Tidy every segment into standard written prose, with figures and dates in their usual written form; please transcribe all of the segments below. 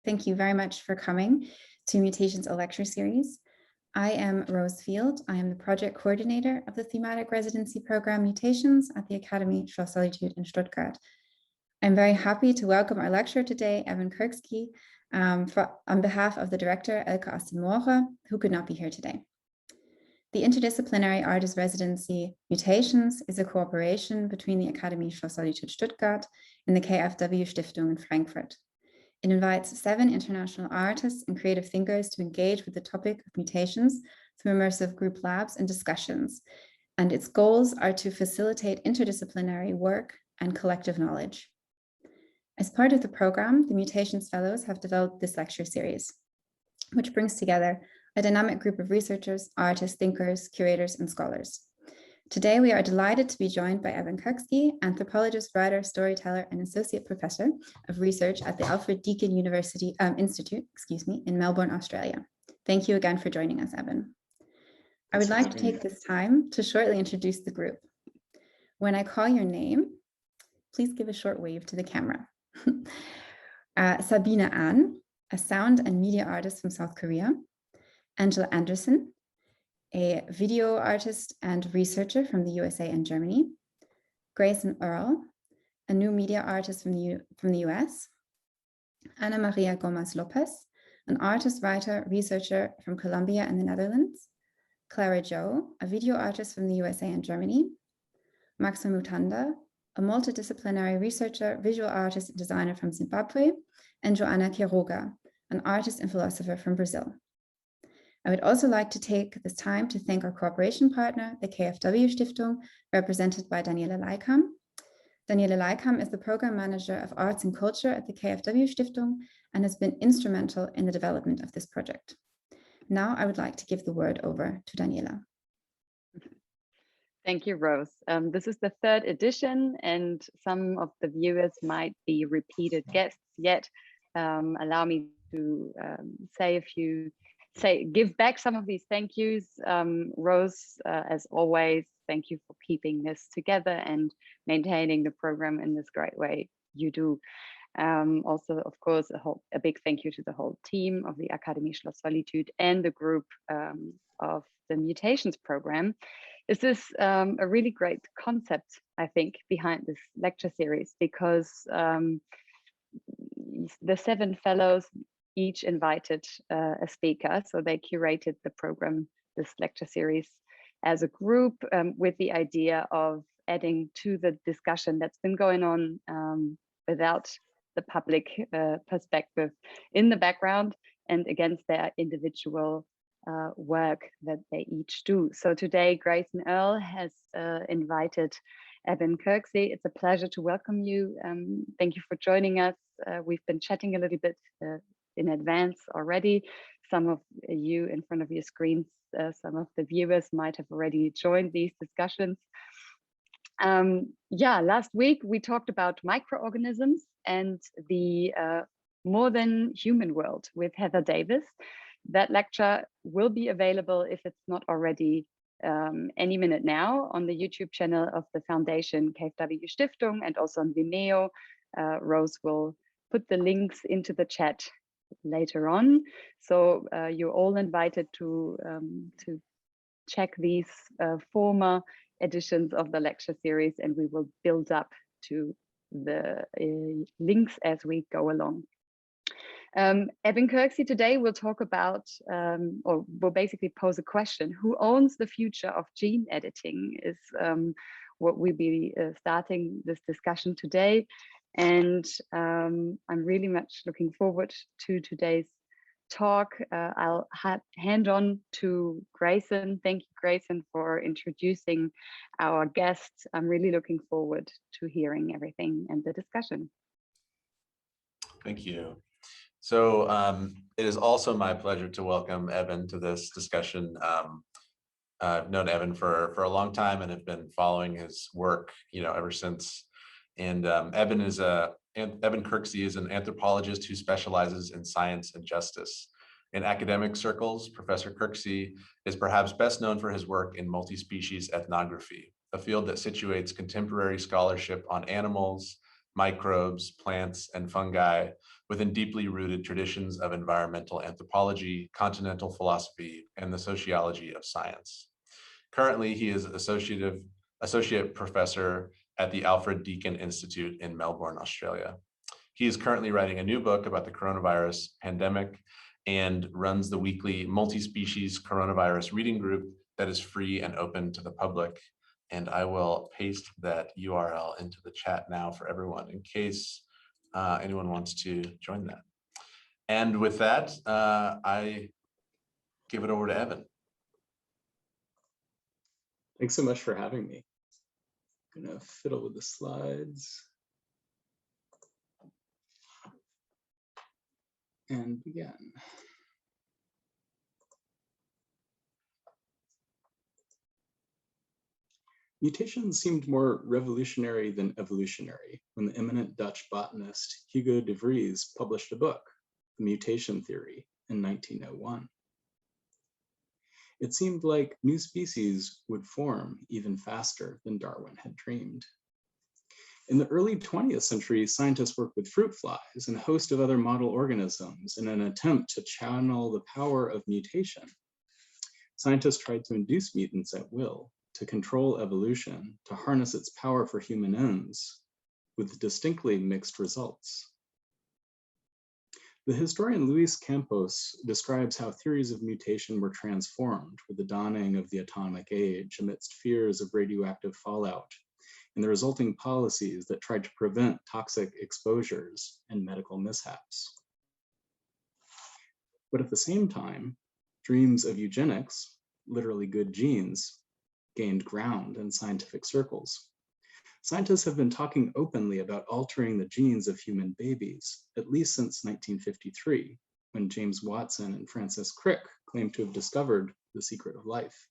Thank you very much for coming to Mutations, a lecture series. I am Rose Field. I am the project coordinator of the thematic residency program Mutations at the Academy Schloss Solitude in Stuttgart. I'm very happy to welcome our lecturer today, Eben Kirksey, on behalf of the director, Elke, who could not be here today. The interdisciplinary artist residency Mutations is a cooperation between the Academy Schloss Solitude Stuttgart and the KfW Stiftung in Frankfurt. It invites 7 international artists and creative thinkers to engage with the topic of mutations through immersive group labs and discussions. And its goals are to facilitate interdisciplinary work and collective knowledge. As part of the program, the Mutations Fellows have developed this lecture series, which brings together a dynamic group of researchers, artists, thinkers, curators, and scholars. Today, we are delighted to be joined by Eben Kirksey, anthropologist, writer, storyteller, and associate professor of research at the Alfred Deakin Institute, in Melbourne, Australia. Thank you again for joining us, Eben. I would like to take this time to shortly introduce the group. When I call your name, please give a short wave to the camera. Sabina An, a sound and media artist from South Korea. Angela Anderson, a video artist and researcher from the USA and Germany. Grayson Earle, a new media artist from the US. María Gómez López, an artist, writer, researcher from Colombia and the Netherlands. Clara, a video artist from the USA and Germany. Maxwell Mutanda, a multidisciplinary researcher, visual artist, and designer from Zimbabwe. And Joana Quiroga, an artist and philosopher from Brazil. I would also like to take this time to thank our cooperation partner, the KfW Stiftung, represented by Daniela Leykam. Daniela Leykam is the program manager of arts and culture at the KfW Stiftung and has been instrumental in the development of this project. Now I would like to give the word over to Daniela. Thank you, Rose. This is the 3rd edition, and some of the viewers might be repeated guests yet. Allow me to give back some of these thank yous. Rose, as always, thank you for keeping this together and maintaining the program in this great way you do. Also, of course, a big thank you to the whole team of the Academy Schloss Solitude and the group of the Mutations program. This is a really great concept, I think, behind this lecture series, because the 7 fellows each invited a speaker. So they curated the program, this lecture series, as a group with the idea of adding to the discussion that's been going on without the public perspective in the background and against their individual work that they each do. So today, Grayson Earle has invited Eben Kirksey. It's a pleasure to welcome you. Thank you for joining us. We've been chatting a little bit in advance already. Some of you in front of your screens, some of the viewers might have already joined these discussions. Last week we talked about microorganisms and the more than human world with Heather Davis. That lecture will be available, if it's not already, any minute now on the YouTube channel of the Foundation KfW Stiftung and also on Vimeo. Rose will put the links into the chat later on. So you're all invited to check these former editions of the lecture series, and we will build up to the links as we go along. Eben Kirksey today will talk about, or will basically pose a question: who owns the future of gene editing is what we'll be starting this discussion today. And I'm really much looking forward to today's talk. I'll hand on to Grayson. Thank you, Grayson, for introducing our guests. I'm really looking forward to hearing everything and the discussion. Thank you. So it is also my pleasure to welcome Eben to this discussion. I've known Eben for a long time and have been following his work, ever since. And Eben Kirksey is an anthropologist who specializes in science and justice. In academic circles, Professor Kirksey is perhaps best known for his work in multi-species ethnography, a field that situates contemporary scholarship on animals, microbes, plants, and fungi within deeply rooted traditions of environmental anthropology, continental philosophy, and the sociology of science. Currently, he is associate professor at the Alfred Deakin Institute in Melbourne, Australia. He is currently writing a new book about the coronavirus pandemic and runs the weekly multi-species coronavirus reading group that is free and open to the public. And I will paste that URL into the chat now for everyone in case anyone wants to join that. And with that, I give it over to Eben. Thanks so much for having me. I'm gonna fiddle with the slides and begin. Mutations seemed more revolutionary than evolutionary when the eminent Dutch botanist Hugo de Vries published a book, The Mutation Theory, in 1901. It seemed like new species would form even faster than Darwin had dreamed. In the early 20th century, scientists worked with fruit flies and a host of other model organisms in an attempt to channel the power of mutation. Scientists tried to induce mutants at will, to control evolution, to harness its power for human ends, with distinctly mixed results. The historian Luis Campos describes how theories of mutation were transformed with the dawning of the atomic age amidst fears of radioactive fallout and the resulting policies that tried to prevent toxic exposures and medical mishaps. But at the same time, dreams of eugenics, literally good genes, gained ground in scientific circles. Scientists have been talking openly about altering the genes of human babies, at least since 1953, when James Watson and Francis Crick claimed to have discovered the secret of life.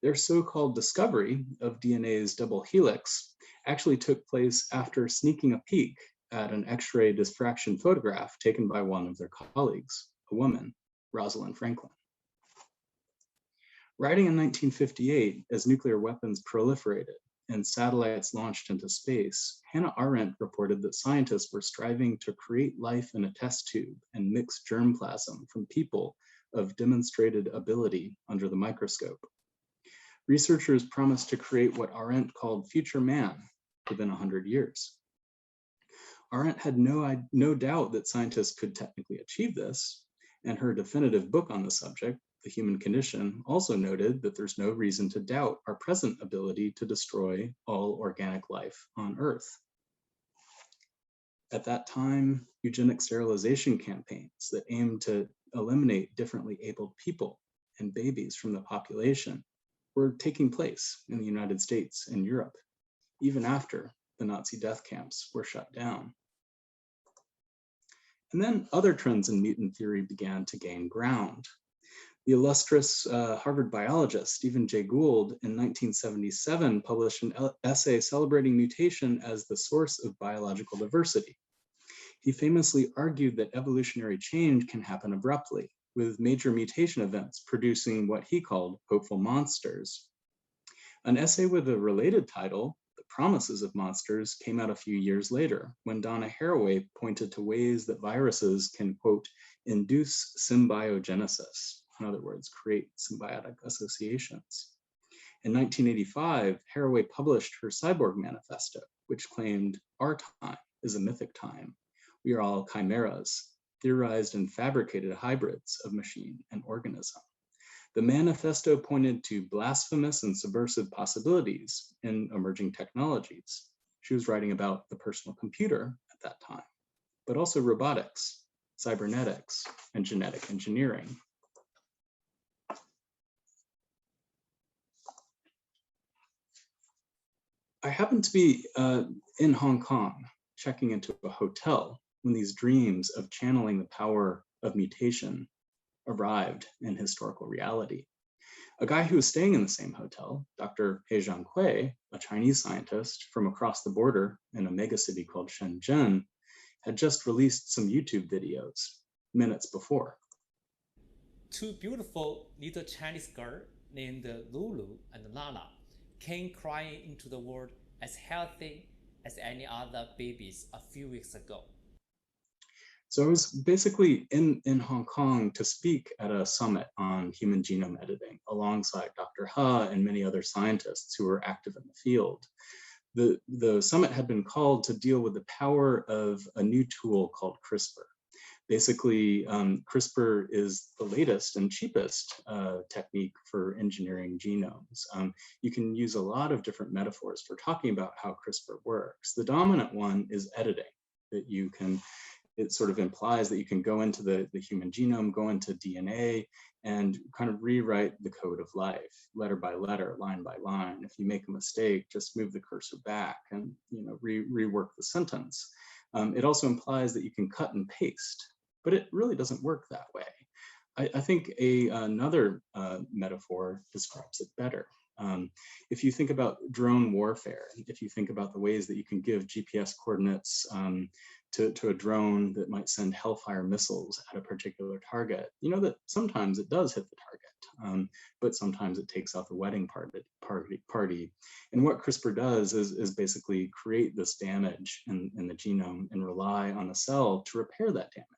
Their so-called discovery of DNA's double helix actually took place after sneaking a peek at an X-ray diffraction photograph taken by one of their colleagues, a woman, Rosalind Franklin. Writing in 1958, as nuclear weapons proliferated and satellites launched into space, Hannah Arendt reported that scientists were striving to create life in a test tube and mix germplasm from people of demonstrated ability under the microscope. Researchers promised to create what Arendt called future man within 100 years. Arendt had no doubt that scientists could technically achieve this, and her definitive book on the subject, The Human Condition, also noted that there's no reason to doubt our present ability to destroy all organic life on Earth. At that time, eugenic sterilization campaigns that aimed to eliminate differently abled people and babies from the population were taking place in the United States and Europe, even after the Nazi death camps were shut down. And then other trends in mutant theory began to gain ground. The illustrious Harvard biologist Stephen Jay Gould in 1977 published an essay celebrating mutation as the source of biological diversity. He famously argued that evolutionary change can happen abruptly, with major mutation events producing what he called hopeful monsters. An essay with a related title, The Promises of Monsters, came out a few years later when Donna Haraway pointed to ways that viruses can, quote, induce symbiogenesis. In other words, create symbiotic associations. In 1985, Haraway published her Cyborg Manifesto, which claimed our time is a mythic time. We are all chimeras, theorized and fabricated hybrids of machine and organism. The manifesto pointed to blasphemous and subversive possibilities in emerging technologies. She was writing about the personal computer at that time, but also robotics, cybernetics, and genetic engineering. I happened to be in Hong Kong, checking into a hotel when these dreams of channeling the power of mutation arrived in historical reality. A guy who was staying in the same hotel, Dr. He Jiankui, a Chinese scientist from across the border in a megacity called Shenzhen, had just released some YouTube videos minutes before. Two beautiful little Chinese girls named Lulu and Lala came crying into the world as healthy as any other babies a few weeks ago. So I was basically in Hong Kong to speak at a summit on human genome editing alongside Dr. He and many other scientists who were active in the field. The summit had been called to deal with the power of a new tool called CRISPR. Basically, CRISPR is the latest and cheapest technique for engineering genomes. You can use a lot of different metaphors for talking about how CRISPR works. The dominant one is editing, that you can, it sort of implies that you can go into the human genome, go into DNA, and kind of rewrite the code of life, letter by letter, line by line. If you make a mistake, just move the cursor back and rework the sentence. It also implies that you can cut and paste, but it really doesn't work that way. I think another metaphor describes it better. If you think about drone warfare, if you think about the ways that you can give GPS coordinates to a drone that might send Hellfire missiles at a particular target, you know that sometimes it does hit the target, but sometimes it takes out the wedding party. And what CRISPR does is basically create this damage in the genome and rely on the cell to repair that damage.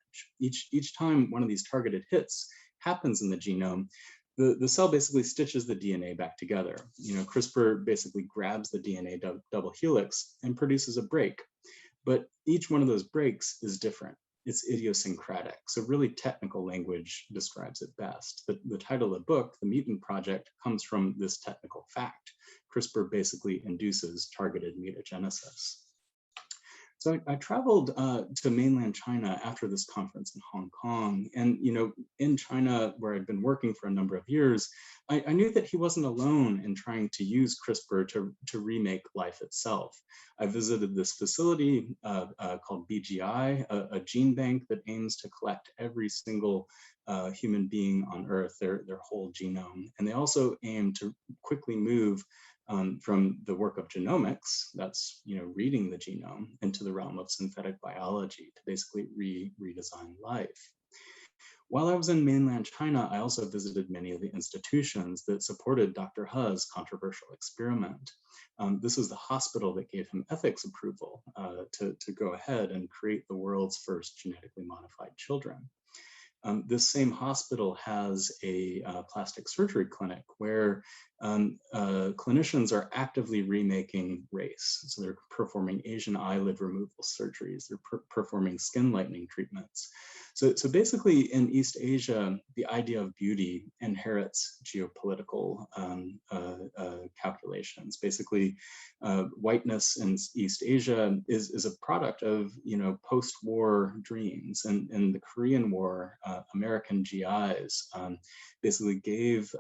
Each time one of these targeted hits happens in the genome, the cell basically stitches the DNA back together. CRISPR basically grabs the DNA double helix and produces a break. But each one of those breaks is different. It's idiosyncratic. So really technical language describes it best. The title of the book, The Mutant Project, comes from this technical fact. CRISPR basically induces targeted mutagenesis. So I traveled to mainland China after this conference in Hong Kong. And in China, where I'd been working for a number of years, I knew that he wasn't alone in trying to use CRISPR to remake life itself. I visited this facility called BGI, a gene bank that aims to collect every single human being on Earth, their whole genome. And they also aim to quickly move from the work of genomics, that's reading the genome, into the realm of synthetic biology to basically redesign life. While I was in mainland China, I also visited many of the institutions that supported Dr. He's controversial experiment. This was the hospital that gave him ethics approval to go ahead and create the world's first genetically modified children. This same hospital has a plastic surgery clinic where clinicians are actively remaking race. So they're performing Asian eyelid removal surgeries. They're performing skin lightening treatments. So basically in East Asia, the idea of beauty inherits geopolitical calculations. Basically, whiteness in East Asia is a product of post-war dreams. And in the Korean War, American GIs basically gave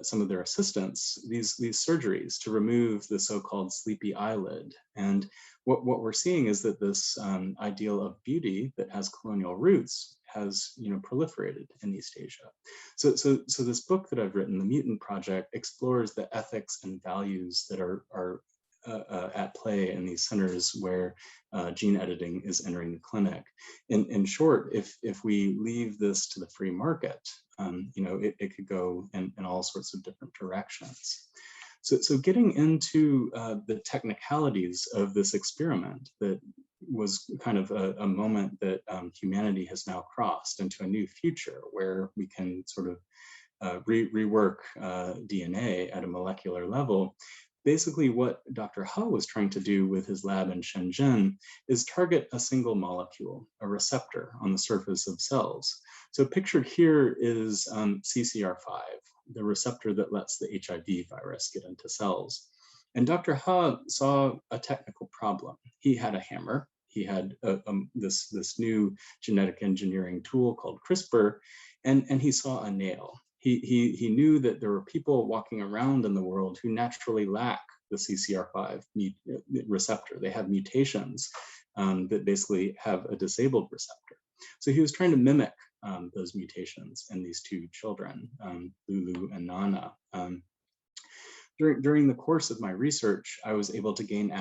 some of their assistants these surgeries to remove the so-called sleepy eyelid. And what we're seeing is that this ideal of beauty that has colonial roots has proliferated in East Asia. So this book that I've written, The Mutant Project, explores the ethics and values that are at play in these centers where gene editing is entering the clinic. In short, if we leave this to the free market, it could go in all sorts of different directions. So getting into the technicalities of this experiment that was kind of a moment that humanity has now crossed into a new future where we can sort of rework DNA at a molecular level. Basically, what Dr. He was trying to do with his lab in Shenzhen is target a single molecule, a receptor on the surface of cells. So pictured here is CCR5, the receptor that lets the HIV virus get into cells. And Dr. He saw a technical problem. He had a hammer. He had this new genetic engineering tool called CRISPR, and he saw a nail. He knew that there were people walking around in the world who naturally lack the CCR5 receptor. They have mutations that basically have a disabled receptor. So he was trying to mimic those mutations in these two children, Lulu and Nana. During the course of my research, I was able to gain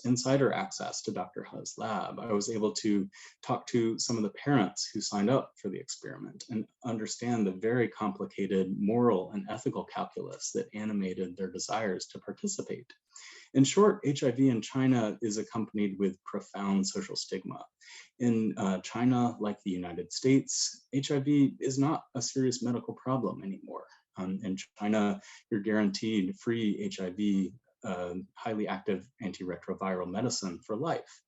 insider access to Dr. He's lab. I was able to talk to some of the parents who signed up for the experiment and understand the very complicated moral and ethical calculus that animated their desires to participate. In short, HIV in China is accompanied with profound social stigma. In China, like the United States, HIV is not a serious medical problem anymore. In China, you're guaranteed free HIV, highly active antiretroviral medicine for life.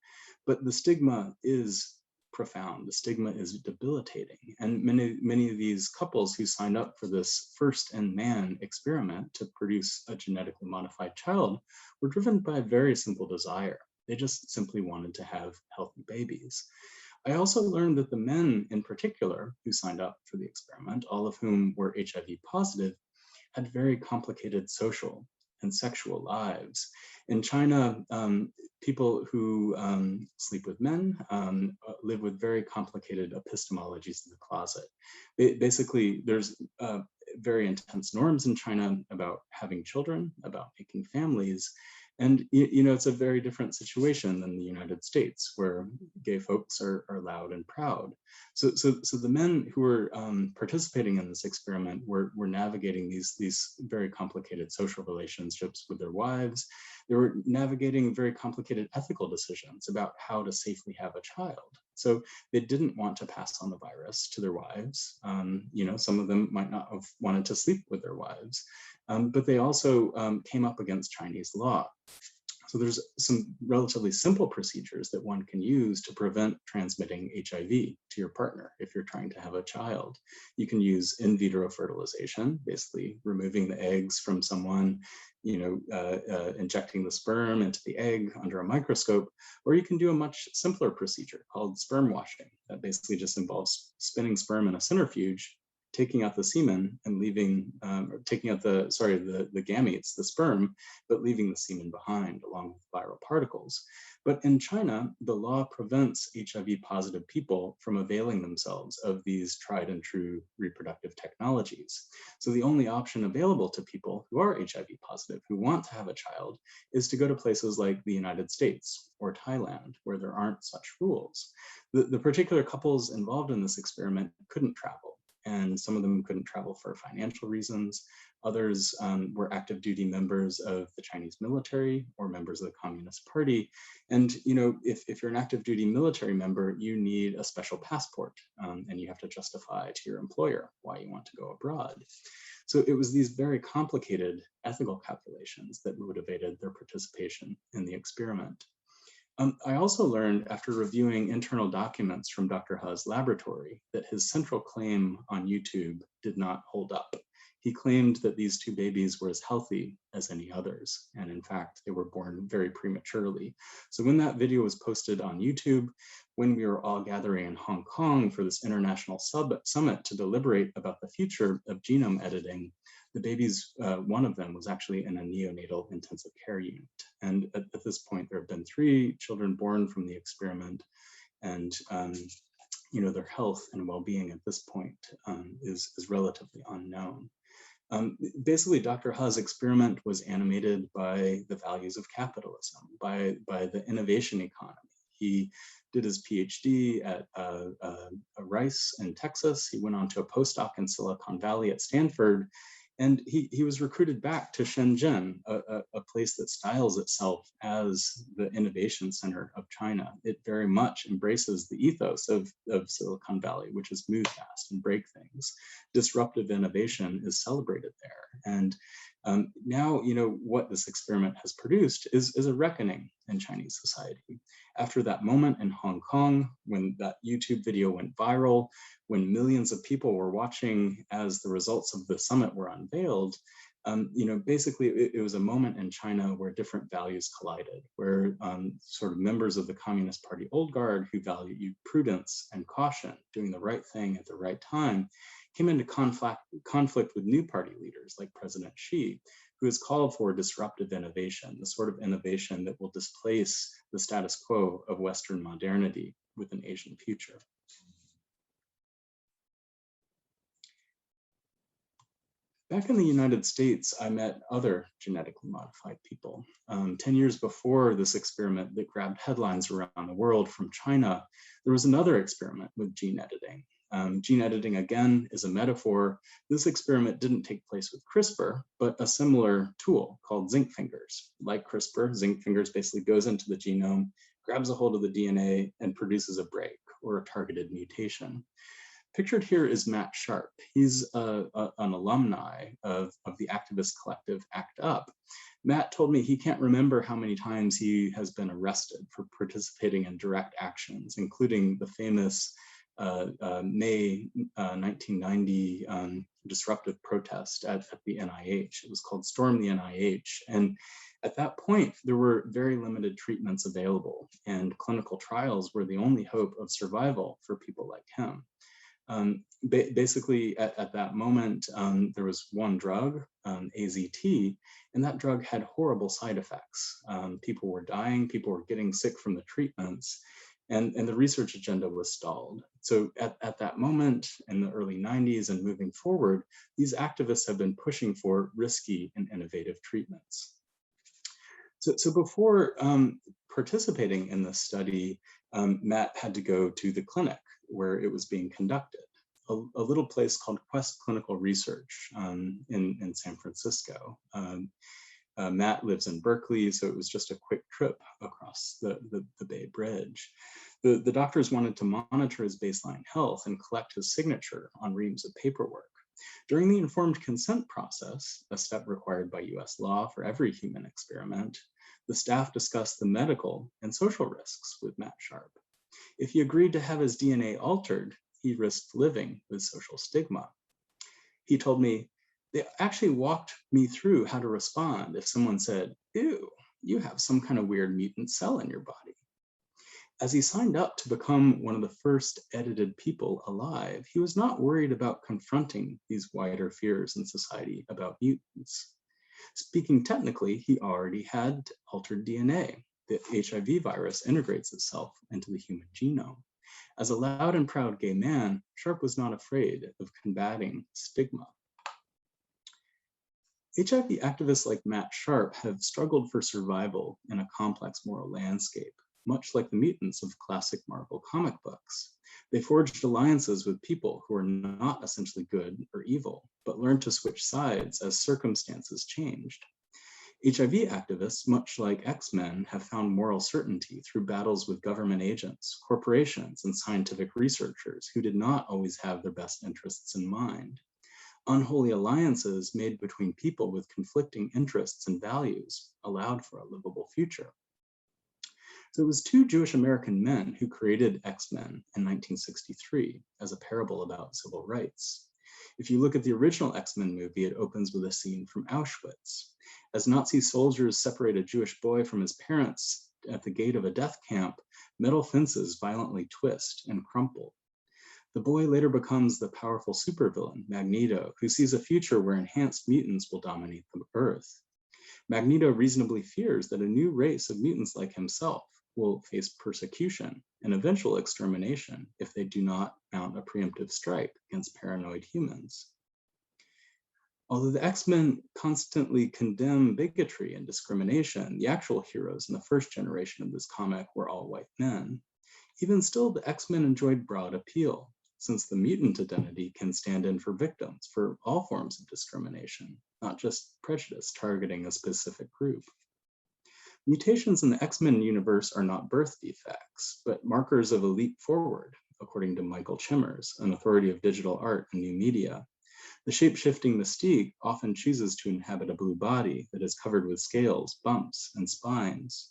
But the stigma is profound. The stigma is debilitating. And many of these couples who signed up for this first-in-man experiment to produce a genetically modified child were driven by a very simple desire. They just simply wanted to have healthy babies. I also learned that the men in particular who signed up for the experiment, all of whom were HIV positive, had very complicated social and sexual lives. In China, people who sleep with men live with very complicated epistemologies of the closet. Basically, there's very intense norms in China about having children, about making families. And it's a very different situation than the United States, where gay folks are loud and proud. So the men who were participating in this experiment were navigating these very complicated social relationships with their wives. They were navigating very complicated ethical decisions about how to safely have a child. So they didn't want to pass on the virus to their wives. Some of them might not have wanted to sleep with their wives, but they also came up against Chinese law. So there's some relatively simple procedures that one can use to prevent transmitting HIV to your partner if you're trying to have a child. You can use in vitro fertilization, basically removing the eggs from someone, injecting the sperm into the egg under a microscope, or you can do a much simpler procedure called sperm washing. That basically just involves spinning sperm in a centrifuge, taking out the semen and leaving, taking out the gametes, the sperm, but leaving the semen behind along with viral particles. But in China, the law prevents HIV positive people from availing themselves of these tried and true reproductive technologies. So the only option available to people who are HIV positive, who want to have a child, is to go to places like the United States or Thailand, where there aren't such rules. The particular couples involved in this experiment couldn't travel. And some of them couldn't travel for financial reasons. Others were active duty members of the Chinese military or members of the Communist Party. And if you're an active duty military member, you need a special passport, and you have to justify to your employer why you want to go abroad. So it was these very complicated ethical calculations that motivated their participation in the experiment. I also learned after reviewing internal documents from Dr. He's laboratory that his central claim on YouTube did not hold up. He claimed that these two babies were as healthy as any others. And in fact, they were born very prematurely. So when that video was posted on YouTube, when we were all gathering in Hong Kong for this international summit to deliberate about the future of genome editing, the babies, one of them was actually in a neonatal intensive care unit. And at this point, there have been 3 children born from the experiment, and their health and well-being at this point is relatively unknown. Basically, Dr. He's experiment was animated by the values of capitalism, by the innovation economy. He did his PhD at Rice in Texas. He went on to a postdoc in Silicon Valley at Stanford. And he was recruited back to Shenzhen, a place that styles itself as the innovation center of China. It very much embraces the ethos of Silicon Valley, which is move fast and break things. Disruptive innovation is celebrated there. And now, what this experiment has produced is a reckoning in Chinese society. After that moment in Hong Kong, when that YouTube video went viral, when millions of people were watching as the results of the summit were unveiled, basically it was a moment in China where different values collided, where sort of members of the Communist Party old guard who valued prudence and caution, doing the right thing at the right time, came into conflict with new party leaders like President Xi, who has called for disruptive innovation, the sort of innovation that will displace the status quo of Western modernity with an Asian future. Back in the United States, I met other genetically modified people. 10 years before this experiment that grabbed headlines around the world from China, there was another experiment with gene editing. Gene editing, again, is a metaphor. This experiment didn't take place with CRISPR, but a similar tool called zinc fingers. Like CRISPR, zinc fingers basically goes into the genome, grabs a hold of the DNA, and produces a break or a targeted mutation. Pictured here is Matt Sharp. He's an alumni of the activist collective ACT UP. Matt told me he can't remember how many times he has been arrested for participating in direct actions, including the famous May 1990 disruptive protest at the NIH. It was called Storm the NIH. And at that point, there were very limited treatments available, and clinical trials were the only hope of survival for people like him. Basically, at that moment, there was one drug, AZT, and that drug had horrible side effects. People were dying, people were getting sick from the treatments, and the research agenda was stalled. So at that moment, in the early 90s and moving forward, these activists have been pushing for risky and innovative treatments. So before participating in this study, Matt had to go to the clinic where it was being conducted, a little place called Quest Clinical Research in San Francisco. Matt lives in Berkeley, so it was just a quick trip across the Bay Bridge. The doctors wanted to monitor his baseline health and collect his signature on reams of paperwork. During the informed consent process, a step required by US law for every human experiment, the staff discussed the medical and social risks with Matt Sharp. If he agreed to have his DNA altered, he risked living with social stigma. He told me, they actually walked me through how to respond if someone said, "Ew, you have some kind of weird mutant cell in your body." As he signed up to become one of the first edited people alive, he was not worried about confronting these wider fears in society about mutants. Speaking technically, he already had altered DNA. The HIV virus integrates itself into the human genome. As a loud and proud gay man, Sharp was not afraid of combating stigma. HIV activists like Matt Sharp have struggled for survival in a complex moral landscape, much like the mutants of classic Marvel comic books. They forged alliances with people who are not essentially good or evil, but learned to switch sides as circumstances changed. HIV activists, much like X-Men, have found moral certainty through battles with government agents, corporations, and scientific researchers who did not always have their best interests in mind. Unholy alliances made between people with conflicting interests and values allowed for a livable future. So it was two Jewish American men who created X-Men in 1963 as a parable about civil rights. If you look at the original X-Men movie, it opens with a scene from Auschwitz. As Nazi soldiers separate a Jewish boy from his parents at the gate of a death camp, metal fences violently twist and crumple. The boy later becomes the powerful supervillain, Magneto, who sees a future where enhanced mutants will dominate the Earth. Magneto reasonably fears that a new race of mutants like himself will face persecution and eventual extermination if they do not mount a preemptive strike against paranoid humans. Although the X-Men constantly condemn bigotry and discrimination, the actual heroes in the first generation of this comic were all white men. Even still, the X-Men enjoyed broad appeal, since the mutant identity can stand in for victims for all forms of discrimination, not just prejudice targeting a specific group. Mutations in the X-Men universe are not birth defects, but markers of a leap forward, according to Michael Chimers, an authority of digital art and new media. The shape-shifting Mystique often chooses to inhabit a blue body that is covered with scales, bumps, and spines.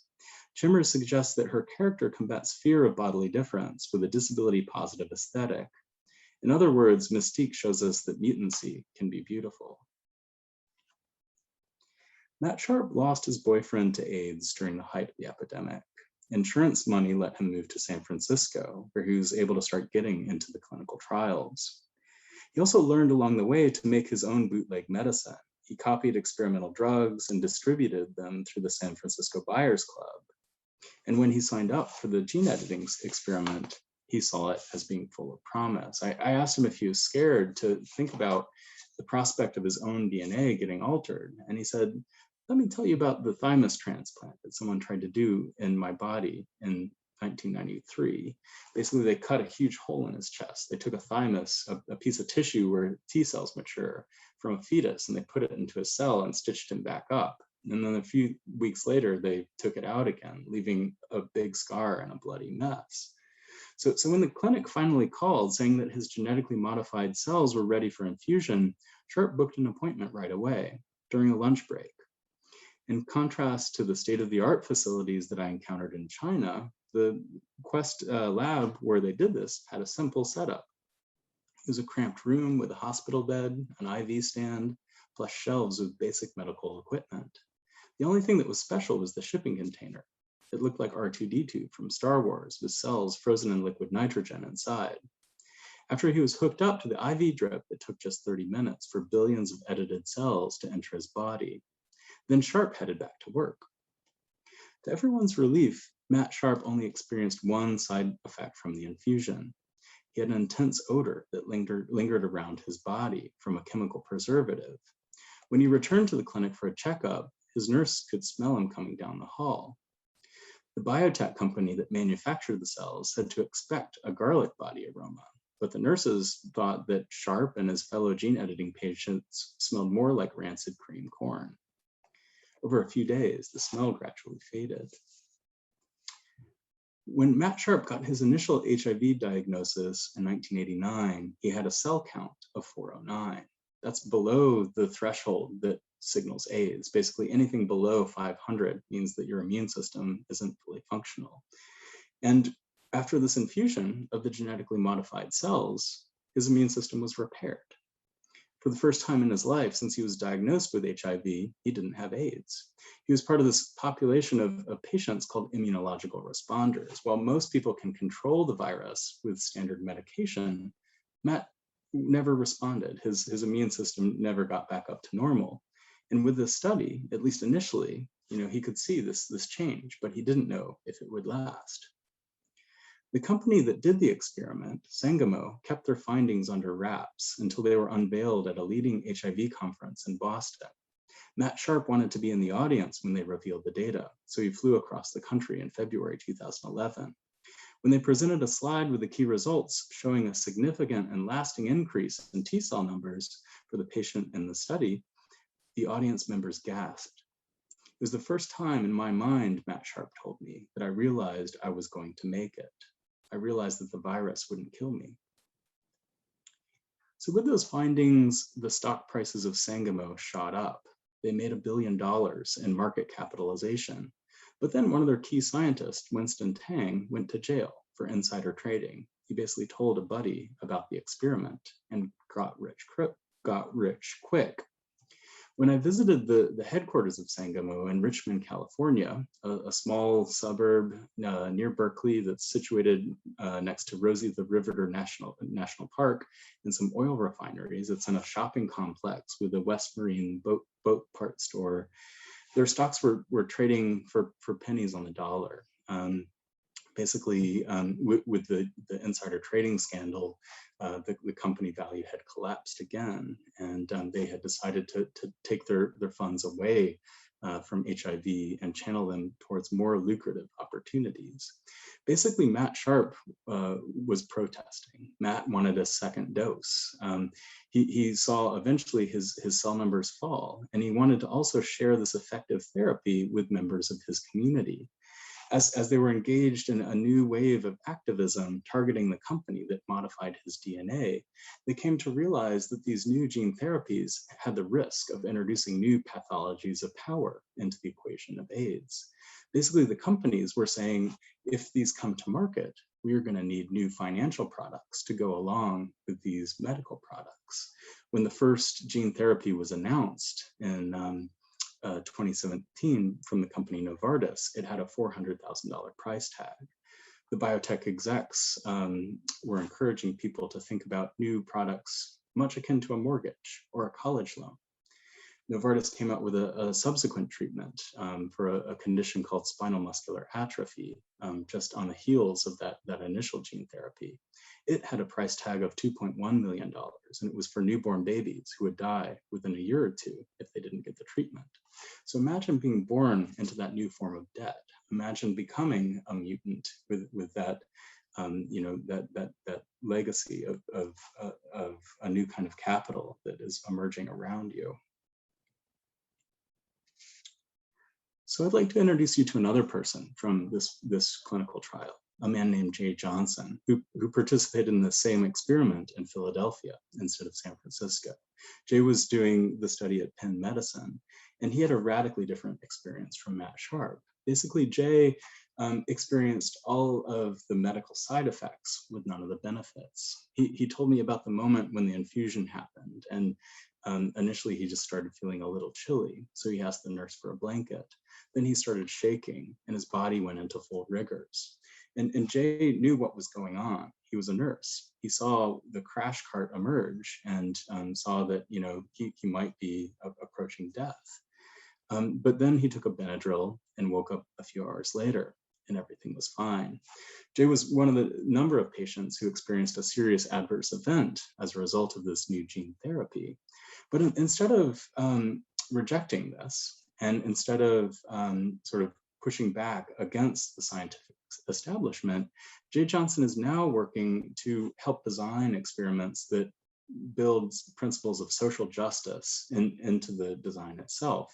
Chimers suggests that her character combats fear of bodily difference with a disability-positive aesthetic. In other words, Mystique shows us that mutancy can be beautiful. Matt Sharp lost his boyfriend to AIDS during the height of the epidemic. Insurance money let him move to San Francisco, where he was able to start getting into the clinical trials. He also learned along the way to make his own bootleg medicine. He copied experimental drugs and distributed them through the San Francisco Buyers Club. And when he signed up for the gene editing experiment, he saw it as being full of promise. I asked him if he was scared to think about the prospect of his own DNA getting altered. And he said, "Let me tell you about the thymus transplant that someone tried to do in my body in 1993. Basically, they cut a huge hole in his chest. They took a thymus, a piece of tissue where T cells mature, from a fetus, and they put it into a cell and stitched him back up. And then a few weeks later, they took it out again, leaving a big scar and a bloody mess. So when the clinic finally called saying that his genetically modified cells were ready for infusion, Sharp booked an appointment right away during a lunch break. In contrast to the state-of-the-art facilities that I encountered in China, the Quest lab where they did this had a simple setup. It was a cramped room with a hospital bed, an IV stand, plus shelves with basic medical equipment. The only thing that was special was the shipping container. It looked like R2-D2 from Star Wars, with cells frozen in liquid nitrogen inside. After he was hooked up to the IV drip, it took just 30 minutes for billions of edited cells to enter his body. Then Sharp headed back to work. To everyone's relief, Matt Sharp only experienced one side effect from the infusion. He had an intense odor that lingered around his body from a chemical preservative. When he returned to the clinic for a checkup, his nurse could smell him coming down the hall. The biotech company that manufactured the cells said to expect a garlic body aroma, but the nurses thought that Sharp and his fellow gene editing patients smelled more like rancid cream corn. Over a few days, the smell gradually faded. When Matt Sharp got his initial HIV diagnosis in 1989, he had a cell count of 409. That's below the threshold that signals AIDS. Basically, anything below 500 means that your immune system isn't fully functional. And after this infusion of the genetically modified cells, his immune system was repaired. For the first time in his life since he was diagnosed with HIV, he didn't have AIDS. He was part of this population of patients called immunological responders. While most people can control the virus with standard medication, Matt never responded. His immune system never got back up to normal. And with this study, at least initially, he could see this change, but he didn't know if it would last. The company that did the experiment, Sangamo, kept their findings under wraps until they were unveiled at a leading HIV conference in Boston. Matt Sharp wanted to be in the audience when they revealed the data, so he flew across the country in February 2011. When they presented a slide with the key results showing a significant and lasting increase in T cell numbers for the patient in the study, the audience members gasped. It was the first time in my mind, Matt Sharp told me, that I realized I was going to make it. I realized that the virus wouldn't kill me. So with those findings, the stock prices of Sangamo shot up. They made $1 billion in market capitalization. But then one of their key scientists, Winston Tang, went to jail for insider trading. He basically told a buddy about the experiment and got rich quick. When I visited the headquarters of Sangamo in Richmond, California, a small suburb near Berkeley that's situated next to Rosie the Riveter National Park and some oil refineries, it's in a shopping complex with a West Marine boat part store. Their stocks were trading for pennies on the dollar. Basically, with the insider trading scandal, the company value had collapsed again, and they had decided to take their funds away from HIV and channel them towards more lucrative opportunities. Basically, Matt Sharp was protesting. Matt wanted a second dose. He saw eventually his cell numbers fall, and he wanted to also share this effective therapy with members of his community. As they were engaged in a new wave of activism targeting the company that modified his DNA, they came to realize that these new gene therapies had the risk of introducing new pathologies of power into the equation of AIDS. Basically, the companies were saying, if these come to market, we are going to need new financial products to go along with these medical products. When the first gene therapy was announced in 2017 from the company Novartis, it had a $400,000 price tag. The biotech execs were encouraging people to think about new products much akin to a mortgage or a college loan. Novartis came out with a subsequent treatment for a condition called spinal muscular atrophy, just on the heels of that initial gene therapy. It had a price tag of $2.1 million, and it was for newborn babies who would die within a year or two if they didn't get the treatment. So imagine being born into that new form of debt. Imagine becoming a mutant with that, that legacy of a new kind of capital that is emerging around you. So I'd like to introduce you to another person from this clinical trial, a man named Jay Johnson, who participated in the same experiment in Philadelphia instead of San Francisco. Jay was doing the study at Penn Medicine, and he had a radically different experience from Matt Sharp. Basically, Jay experienced all of the medical side effects with none of the benefits. He told me about the moment when the infusion happened, and initially he just started feeling a little chilly, so he asked the nurse for a blanket. Then he started shaking, and his body went into full rigors. And Jay knew what was going on. He was a nurse. He saw the crash cart emerge and saw that he might be approaching death. But then he took a Benadryl and woke up a few hours later, and everything was fine. Jay was one of the number of patients who experienced a serious adverse event as a result of this new gene therapy. But instead of rejecting this, and instead of sort of pushing back against the scientific establishment, Jay Johnson is now working to help design experiments that builds principles of social justice into the design itself.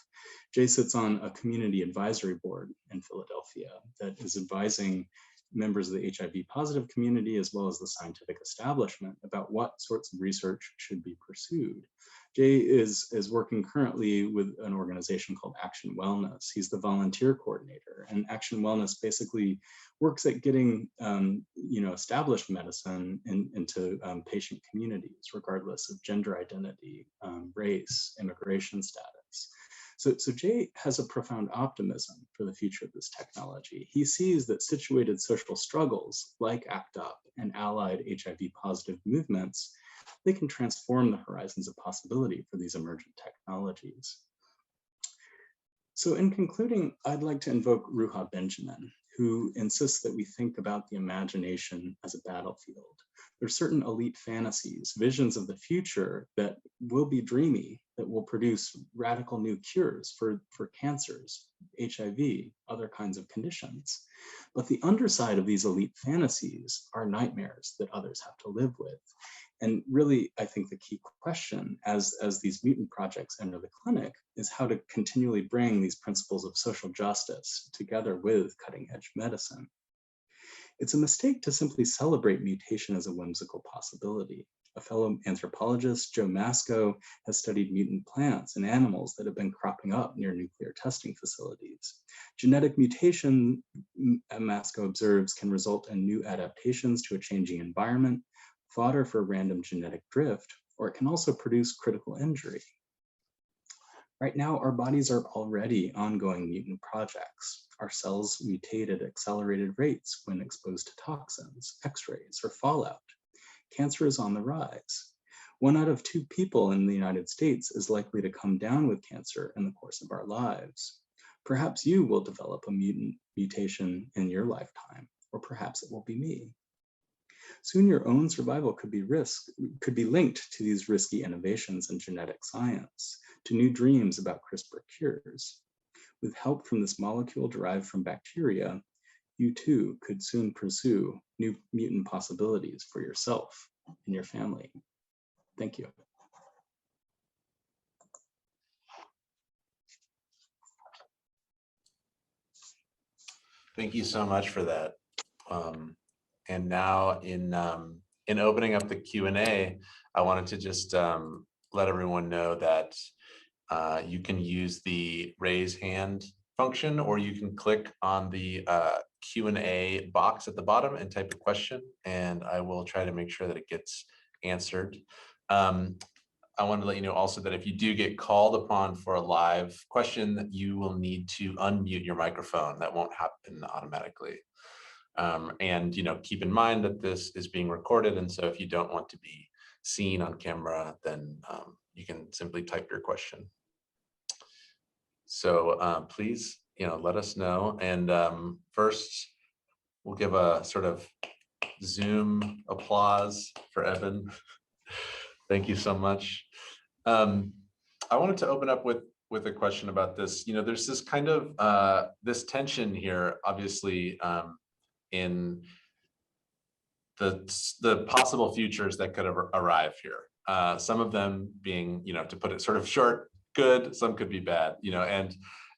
Jay sits on a community advisory board in Philadelphia that is advising members of the HIV positive community as well as the scientific establishment about what sorts of research should be pursued. Jay is working currently with an organization called Action Wellness. He's the volunteer coordinator, and Action Wellness basically works at getting established medicine into patient communities, regardless of gender identity, race, immigration status. So Jay has a profound optimism for the future of this technology. He sees that situated social struggles like ACT UP and allied HIV positive movements, they can transform the horizons of possibility for these emergent technologies. So in concluding, I'd like to invoke Ruha Benjamin, who insists that we think about the imagination as a battlefield. There are certain elite fantasies, visions of the future that will be dreamy, that will produce radical new cures for cancers, HIV, other kinds of conditions. But the underside of these elite fantasies are nightmares that others have to live with. And really, I think the key question as these mutant projects enter the clinic is how to continually bring these principles of social justice together with cutting edge medicine. It's a mistake to simply celebrate mutation as a whimsical possibility. A fellow anthropologist, Joe Masco, has studied mutant plants and animals that have been cropping up near nuclear testing facilities. Genetic mutation, Masco observes, can result in new adaptations to a changing environment, fodder for random genetic drift, or it can also produce critical injury. Right now, our bodies are already ongoing mutant projects. Our cells mutate at accelerated rates when exposed to toxins, X-rays, or fallout. Cancer is on the rise. 1 out of 2 people in the United States is likely to come down with cancer in the course of our lives. Perhaps you will develop a mutation in your lifetime, or perhaps it will be me. Soon your own survival could be linked to these risky innovations in genetic science, to new dreams about CRISPR cures. With help from this molecule derived from bacteria, you too could soon pursue new mutant possibilities for yourself and your family. Thank you. Thank you so much for that. And now in opening up the Q&A, I wanted to just let everyone know that you can use the raise hand function, or you can click on the Q&A box at the bottom and type a question, and I will try to make sure that it gets answered. I want to let you know also that if you do get called upon for a live question, you will need to unmute your microphone. That won't happen automatically. And keep in mind that this is being recorded, and so if you don't want to be seen on camera, then you can simply type your question. So please, let us know. And first, we'll give a sort of Zoom applause for Eben. Thank you so much. I wanted to open up with a question about this. There's this kind of this tension here, obviously, in the possible futures that could arrive here. Some of them being, to put it sort of short, good. Some could be bad.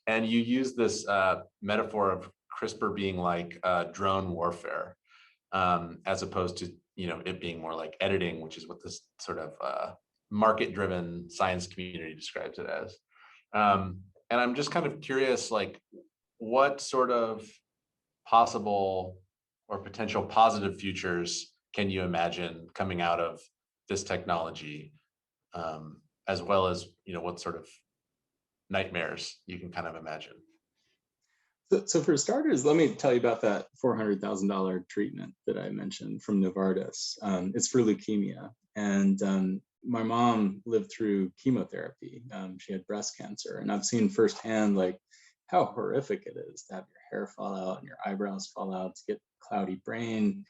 And you use this metaphor of CRISPR being like drone warfare, as opposed to it being more like editing, which is what this sort of market-driven science community describes it as. And I'm just kind of curious, like, what sort of possible or potential positive futures can you imagine coming out of this technology, as well as what sort of nightmares you can kind of imagine? So for starters, let me tell you about that $400,000 treatment that I mentioned from Novartis. It's for leukemia. And my mom lived through chemotherapy. She had breast cancer. And I've seen firsthand like how horrific it is to have your hair fall out and your eyebrows fall out, to get cloudy brain.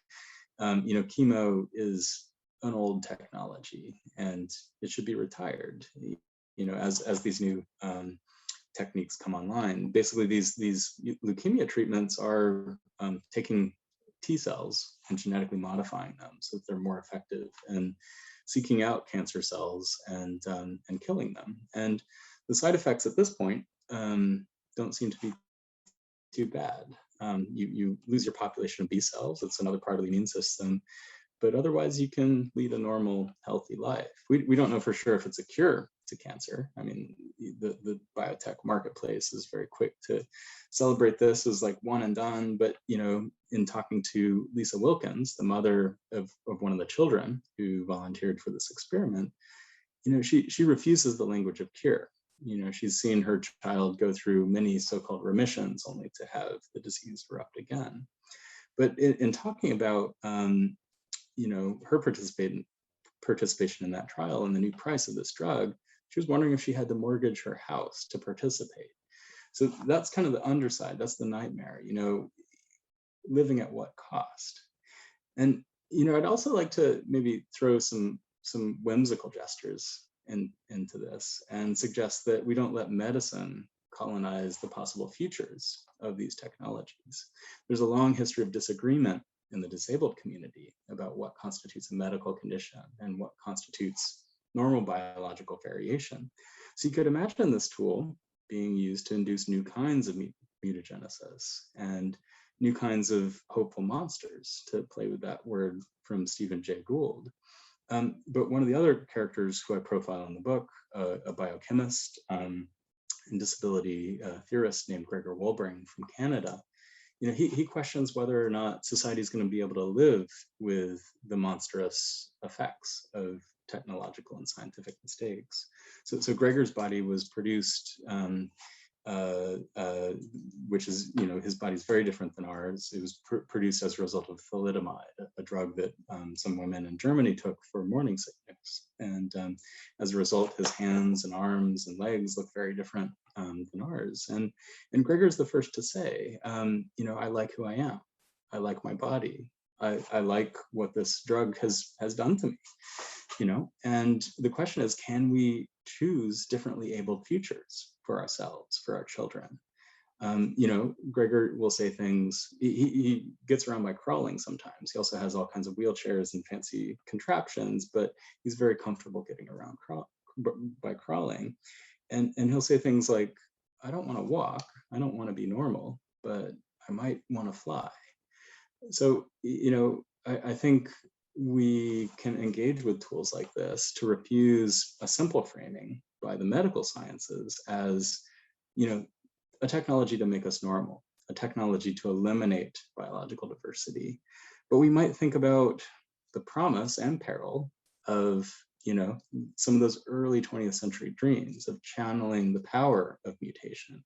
Chemo is an old technology and it should be retired, as these new techniques come online. Basically, these leukemia treatments are taking T cells and genetically modifying them so that they're more effective and seeking out cancer cells and killing them. And the side effects at this point don't seem to be too bad. You lose your population of B cells. It's another part of the immune system. But otherwise, you can lead a normal, healthy life. We don't know for sure if it's a cure to cancer. I mean, the biotech marketplace is very quick to celebrate this as like one and done. But, in talking to Lisa Wilkins, the mother of one of the children who volunteered for this experiment, she refuses the language of cure. She's seen her child go through many so-called remissions only to have the disease erupt again. But in talking about her participation in that trial and the new price of this drug, she was wondering if she had to mortgage her house to participate. So that's kind of the underside. That's the nightmare, living at what cost? And, I'd also like to maybe throw some whimsical gestures into this and suggest that we don't let medicine colonize the possible futures of these technologies. There's a long history of disagreement in the disabled community about what constitutes a medical condition and what constitutes normal biological variation. So you could imagine this tool being used to induce new kinds of mutagenesis and new kinds of hopeful monsters, to play with that word from Stephen Jay Gould. But one of the other characters who I profile in the book, a biochemist and disability theorist named Gregor Wolbring from Canada, he questions whether or not society is going to be able to live with the monstrous effects of technological and scientific mistakes. So Gregor's body was produced, which is, his body is very different than ours. It was produced as a result of thalidomide, a drug that some women in Germany took for morning sickness. And as a result, his hands and arms and legs look very different than ours. And Gregor's the first to say, I like who I am. I like my body. I like what this drug has done to me, and the question is, can we choose differently abled futures for ourselves, for our children? Gregor will say things, he gets around by crawling sometimes. He also has all kinds of wheelchairs and fancy contraptions, but he's very comfortable getting around by crawling. And he'll say things like, I don't want to walk, I don't want to be normal, but I might want to fly. So, I think we can engage with tools like this to refuse a simple framing by the medical sciences as, a technology to make us normal, a technology to eliminate biological diversity. But we might think about the promise and peril of, some of those early 20th century dreams of channeling the power of mutation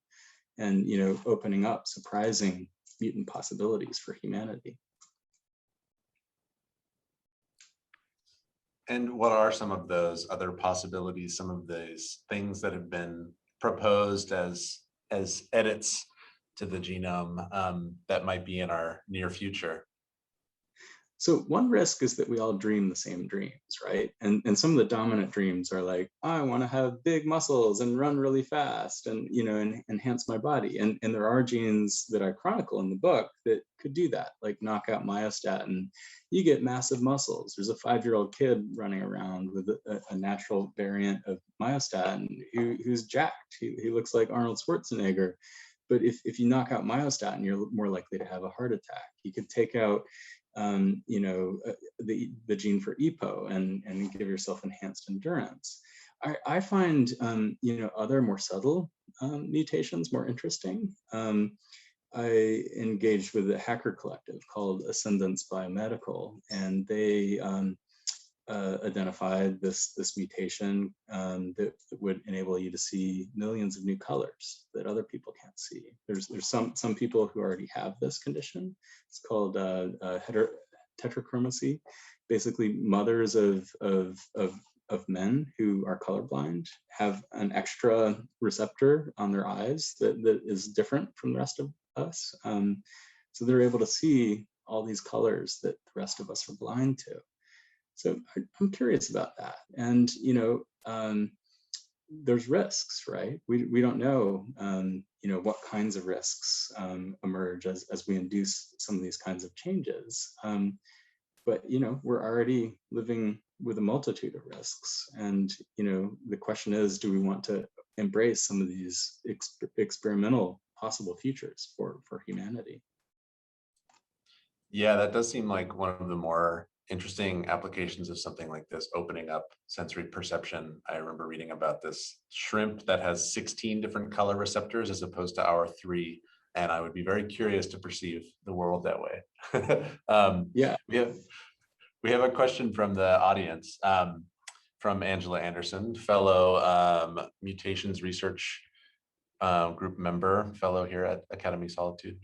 and, opening up surprising mutant possibilities for humanity. And what are some of those other possibilities, some of those things that have been proposed as edits to the genome that might be in our near future? So one risk is that we all dream the same dreams, right? And some of the dominant dreams are like, I want to have big muscles and run really fast and, and enhance my body. And there are genes that I chronicle in the book that could do that, like knock out myostatin. You get massive muscles. There's a 5-year-old kid running around with a natural variant of myostatin who's jacked. He looks like Arnold Schwarzenegger. But if you knock out myostatin, you're more likely to have a heart attack. You could take out the gene for EPO and give yourself enhanced endurance. I find other more subtle mutations more interesting. I engaged with a hacker collective called Ascendance Biomedical, and they identified this mutation that would enable you to see millions of new colors that other people can't see. There's some people who already have this condition. It's called tetrachromacy. Basically, mothers of men who are colorblind have an extra receptor on their eyes that is different from the rest of us. So they're able to see all these colors that the rest of us are blind to. So I'm curious about that. And, there's risks, right? We don't know, what kinds of risks emerge as we induce some of these kinds of changes. But, we're already living with a multitude of risks. And, the question is, do we want to embrace some of these experimental possible futures for humanity? Yeah, that does seem like one of the more interesting applications of something like this, opening up sensory perception. I remember reading about this shrimp that has 16 different color receptors as opposed to our 3. And I would be very curious to perceive the world that way. Yeah. We have a question from the audience, from Angela Anderson, fellow Mutations Research Group member, fellow here at Academy Solitude.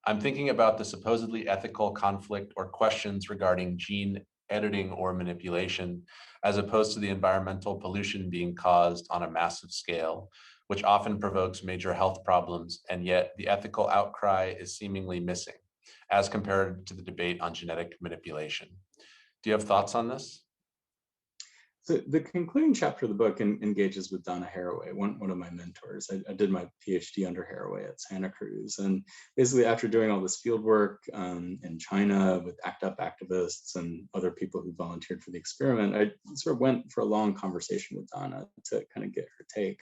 I'm thinking about the supposedly ethical conflict or questions regarding gene editing or manipulation, as opposed to the environmental pollution being caused on a massive scale, which often provokes major health problems, and yet the ethical outcry is seemingly missing, as compared to the debate on genetic manipulation. Do you have thoughts on this? So the concluding chapter of the book engages with Donna Haraway, one of my mentors. I did my PhD under Haraway at Santa Cruz. And basically after doing all this field work in China with ACT UP activists and other people who volunteered for the experiment, I sort of went for a long conversation with Donna to kind of get her take.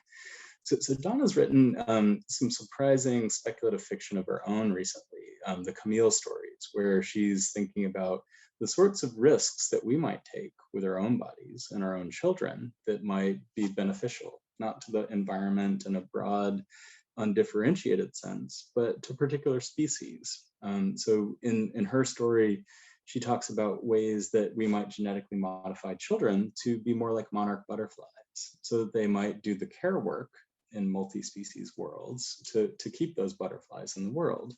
So Donna's written some surprising speculative fiction of her own recently, the Camille stories, where she's thinking about the sorts of risks that we might take with our own bodies and our own children that might be beneficial, not to the environment in a broad, undifferentiated sense, but to particular species. So in her story, she talks about ways that we might genetically modify children to be more like monarch butterflies, so that they might do the care work in multi-species worlds to keep those butterflies in the world.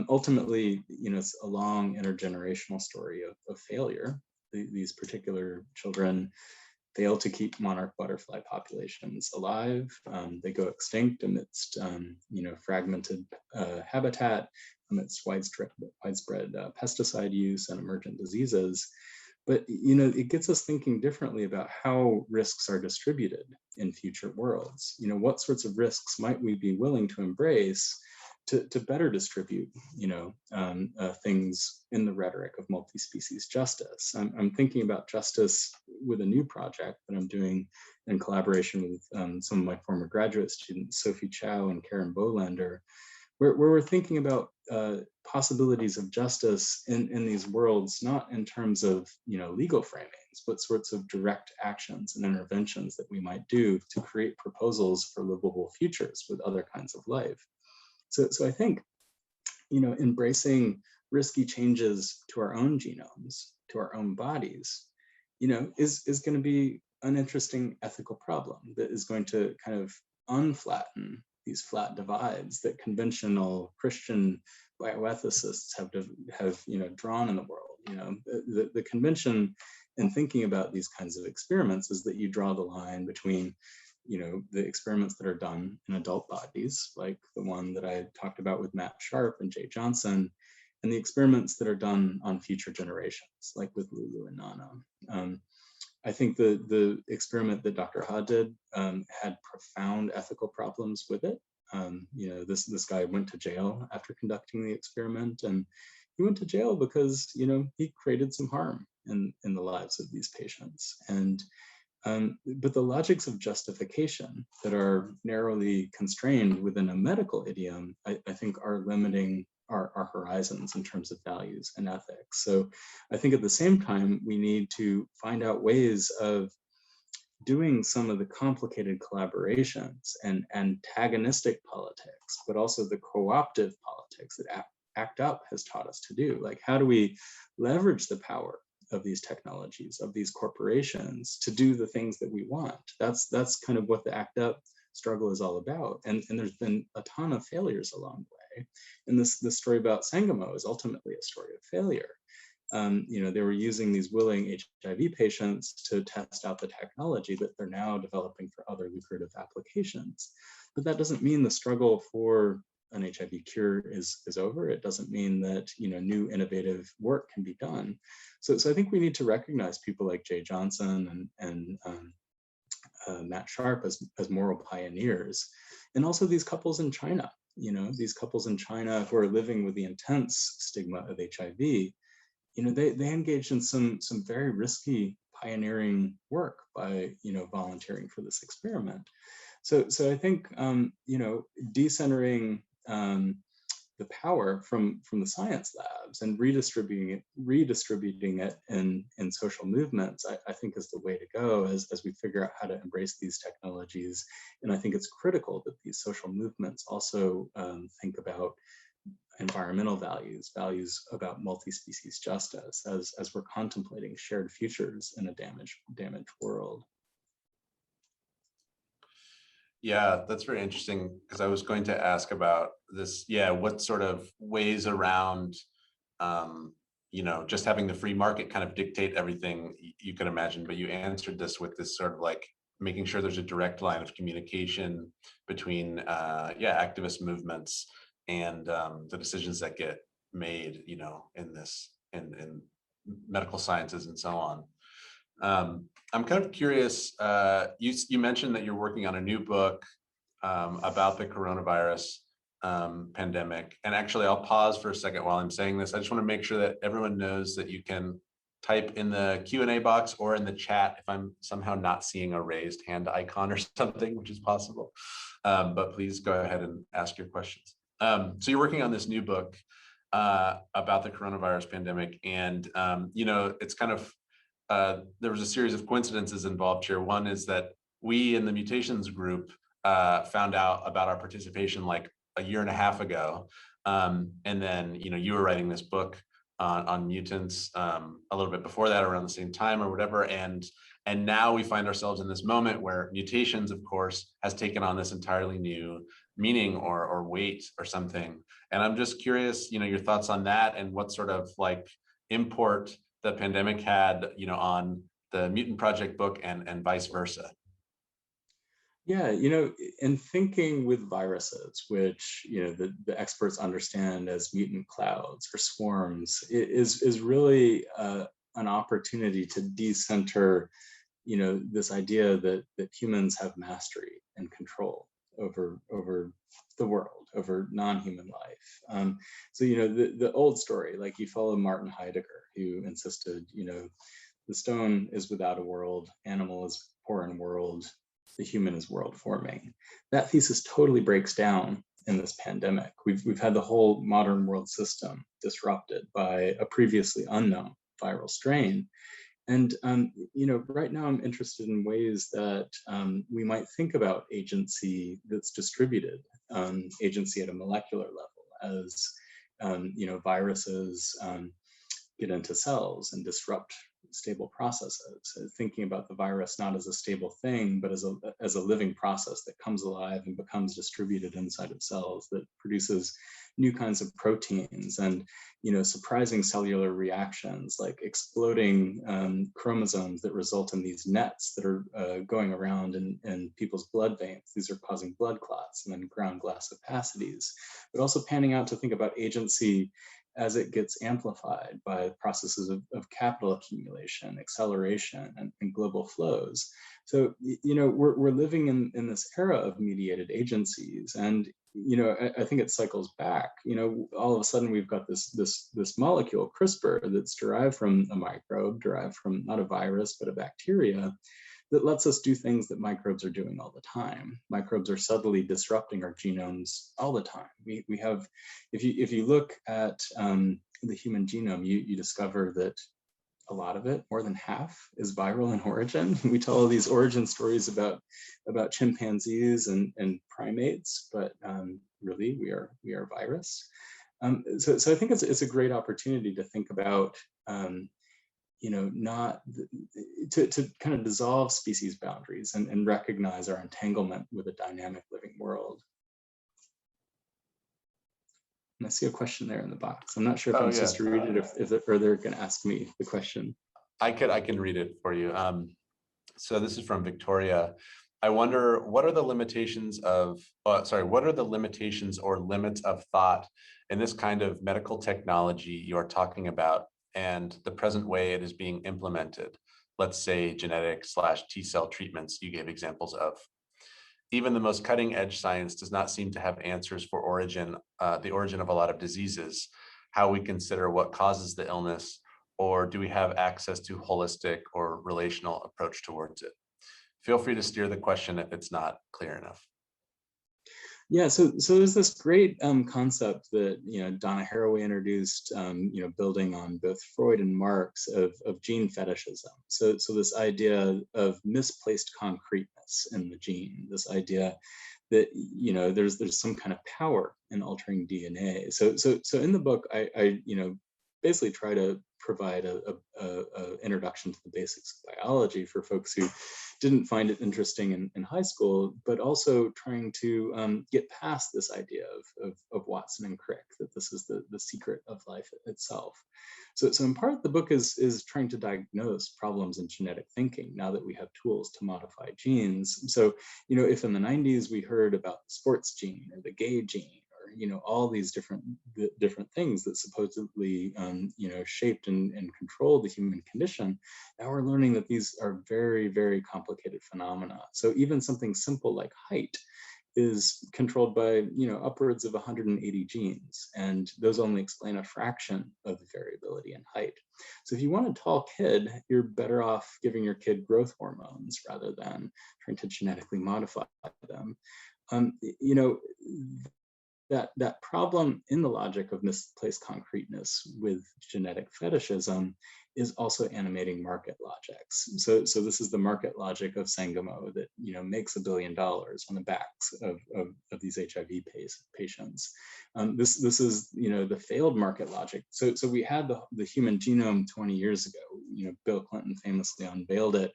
Ultimately, it's a long intergenerational story of failure. These particular children fail to keep monarch butterfly populations alive. They go extinct amidst, fragmented habitat, amidst widespread pesticide use and emergent diseases. But, it gets us thinking differently about how risks are distributed in future worlds. What sorts of risks might we be willing to embrace to better distribute, things in the rhetoric of multi-species justice. I'm thinking about justice with a new project that I'm doing in collaboration with some of my former graduate students, Sophie Chow and Karen Bolander, where we're thinking about possibilities of justice in these worlds, not in terms of legal framings, but sorts of direct actions and interventions that we might do to create proposals for livable futures with other kinds of life. So I think, embracing risky changes to our own genomes, to our own bodies, is going to be an interesting ethical problem that is going to kind of unflatten these flat divides that conventional Christian bioethicists have drawn in the world. The convention in thinking about these kinds of experiments is that you draw the line between the experiments that are done in adult bodies, like the one that I talked about with Matt Sharp and Jay Johnson, and the experiments that are done on future generations, like with Lulu and Nana. I think the experiment that Dr. Ha did had profound ethical problems with it. This guy went to jail after conducting the experiment, and he went to jail because he created some harm in the lives of these patients. And but the logics of justification that are narrowly constrained within a medical idiom, I think, are limiting our horizons in terms of values and ethics. So I think at the same time, we need to find out ways of doing some of the complicated collaborations and antagonistic politics, but also the co-optive politics that ACT UP has taught us to do. Like, how do we leverage the power of these technologies, of these corporations, to do the things that we want? That's kind of what the ACT UP struggle is all about. And there's been a ton of failures along the way. And this story about Sangamo is ultimately a story of failure. They were using these willing HIV patients to test out the technology that they're now developing for other lucrative applications. But that doesn't mean the struggle for an HIV cure is over. It doesn't mean that new innovative work can be done. So I think we need to recognize people like Jay Johnson and Matt Sharp as moral pioneers, and also these couples in China. These couples in China who are living with the intense stigma of HIV. They engaged in some very risky pioneering work by volunteering for this experiment. So I think decentering the power from the science labs and redistributing it in social movements, I think is the way to go as we figure out how to embrace these technologies. And I think it's critical that these social movements also think about environmental values about multi-species justice as we're contemplating shared futures in a damaged world. Yeah, that's very interesting, because I was going to ask about this. Yeah, what sort of ways around, just having the free market kind of dictate everything you can imagine, but you answered this with this sort of like making sure there's a direct line of communication between, activist movements and the decisions that get made, in medical sciences and so on. I'm kind of curious, you mentioned that you're working on a new book about the coronavirus pandemic. And actually, I'll pause for a second while I'm saying this. I just want to make sure that everyone knows that you can type in the Q&A box or in the chat if I'm somehow not seeing a raised hand icon or something, which is possible. But please go ahead and ask your questions. So you're working on this new book about the coronavirus pandemic. And, it's kind of, there was a series of coincidences involved here. One is that we in the Mutations group found out about our participation like a year and a half ago. And then, you were writing this book on mutants a little bit before that, around the same time or whatever. And now we find ourselves in this moment where Mutations, of course, has taken on this entirely new meaning or weight or something. And I'm just curious, your thoughts on that and what sort of like import the pandemic had, on the Mutant Project book and vice versa. Yeah, in thinking with viruses, which the experts understand as mutant clouds or swarms, is really an opportunity to decenter, this idea that humans have mastery and control over the world, over non-human life. So the old story, like you follow Martin Heidegger, who insisted, the stone is without a world, animal is poor in world, the human is world forming. That thesis totally breaks down in this pandemic. We've had the whole modern world system disrupted by a previously unknown viral strain. And right now I'm interested in ways that we might think about agency that's distributed, agency at a molecular level, as viruses get into cells and disrupt stable processes. So thinking about the virus not as a stable thing, but as a living process that comes alive and becomes distributed inside of cells, that produces new kinds of proteins and, surprising cellular reactions, like exploding chromosomes that result in these nets that are going around in people's blood veins. These are causing blood clots and then ground glass opacities, but also panning out to think about agency as it gets amplified by processes of capital accumulation, acceleration, and global flows. So, we're living in this era of mediated agencies, and I think it cycles back. All of a sudden we've got this molecule, CRISPR, that's derived from a microbe, derived from not a virus but a bacteria, that lets us do things that microbes are doing all the time. Microbes are subtly disrupting our genomes all the time. We have, if you look at the human genome, you discover that a lot of it, more than half, is viral in origin. We tell all these origin stories about chimpanzees and primates, but really we are virus. So I think it's a great opportunity to think about not to kind of dissolve species boundaries and recognize our entanglement with a dynamic living world. And I see a question there in the box. I'm not sure if I'm supposed to read it, if they're going to ask me the question. I can read it for you. So this is from Victoria. I wonder, what are the limitations of, what are the limitations or limits of thought in this kind of medical technology you are talking about and the present way it is being implemented? Let's say genetic / T-cell treatments you gave examples of. Even the most cutting edge science does not seem to have answers for the origin of a lot of diseases, how we consider what causes the illness, or do we have access to holistic or relational approach towards it? Feel free to steer the question if it's not clear enough. Yeah, so there's this great concept that Donna Haraway introduced, building on both Freud and Marx of gene fetishism. So this idea of misplaced concreteness in the gene, this idea that there's some kind of power in altering DNA. So in the book, I basically try to provide a introduction to the basics of biology for folks who didn't find it interesting in high school, but also trying to get past this idea of Watson and Crick, that this is the secret of life itself. So in part, the book is trying to diagnose problems in genetic thinking now that we have tools to modify genes. So, if in the 90s we heard about the sports gene or the gay gene, all these different things that supposedly shaped and controlled the human condition, now we're learning that these are very, very complicated phenomena. So even something simple like height is controlled by upwards of 180 genes, and those only explain a fraction of the variability in height. So if you want a tall kid, you're better off giving your kid growth hormones rather than trying to genetically modify them. That problem in the logic of misplaced concreteness with genetic fetishism is also animating market logics. So this is the market logic of Sangamo that makes $1 billion on the backs of these HIV patients. This is the failed market logic. So we had the human genome 20 years ago. Bill Clinton famously unveiled it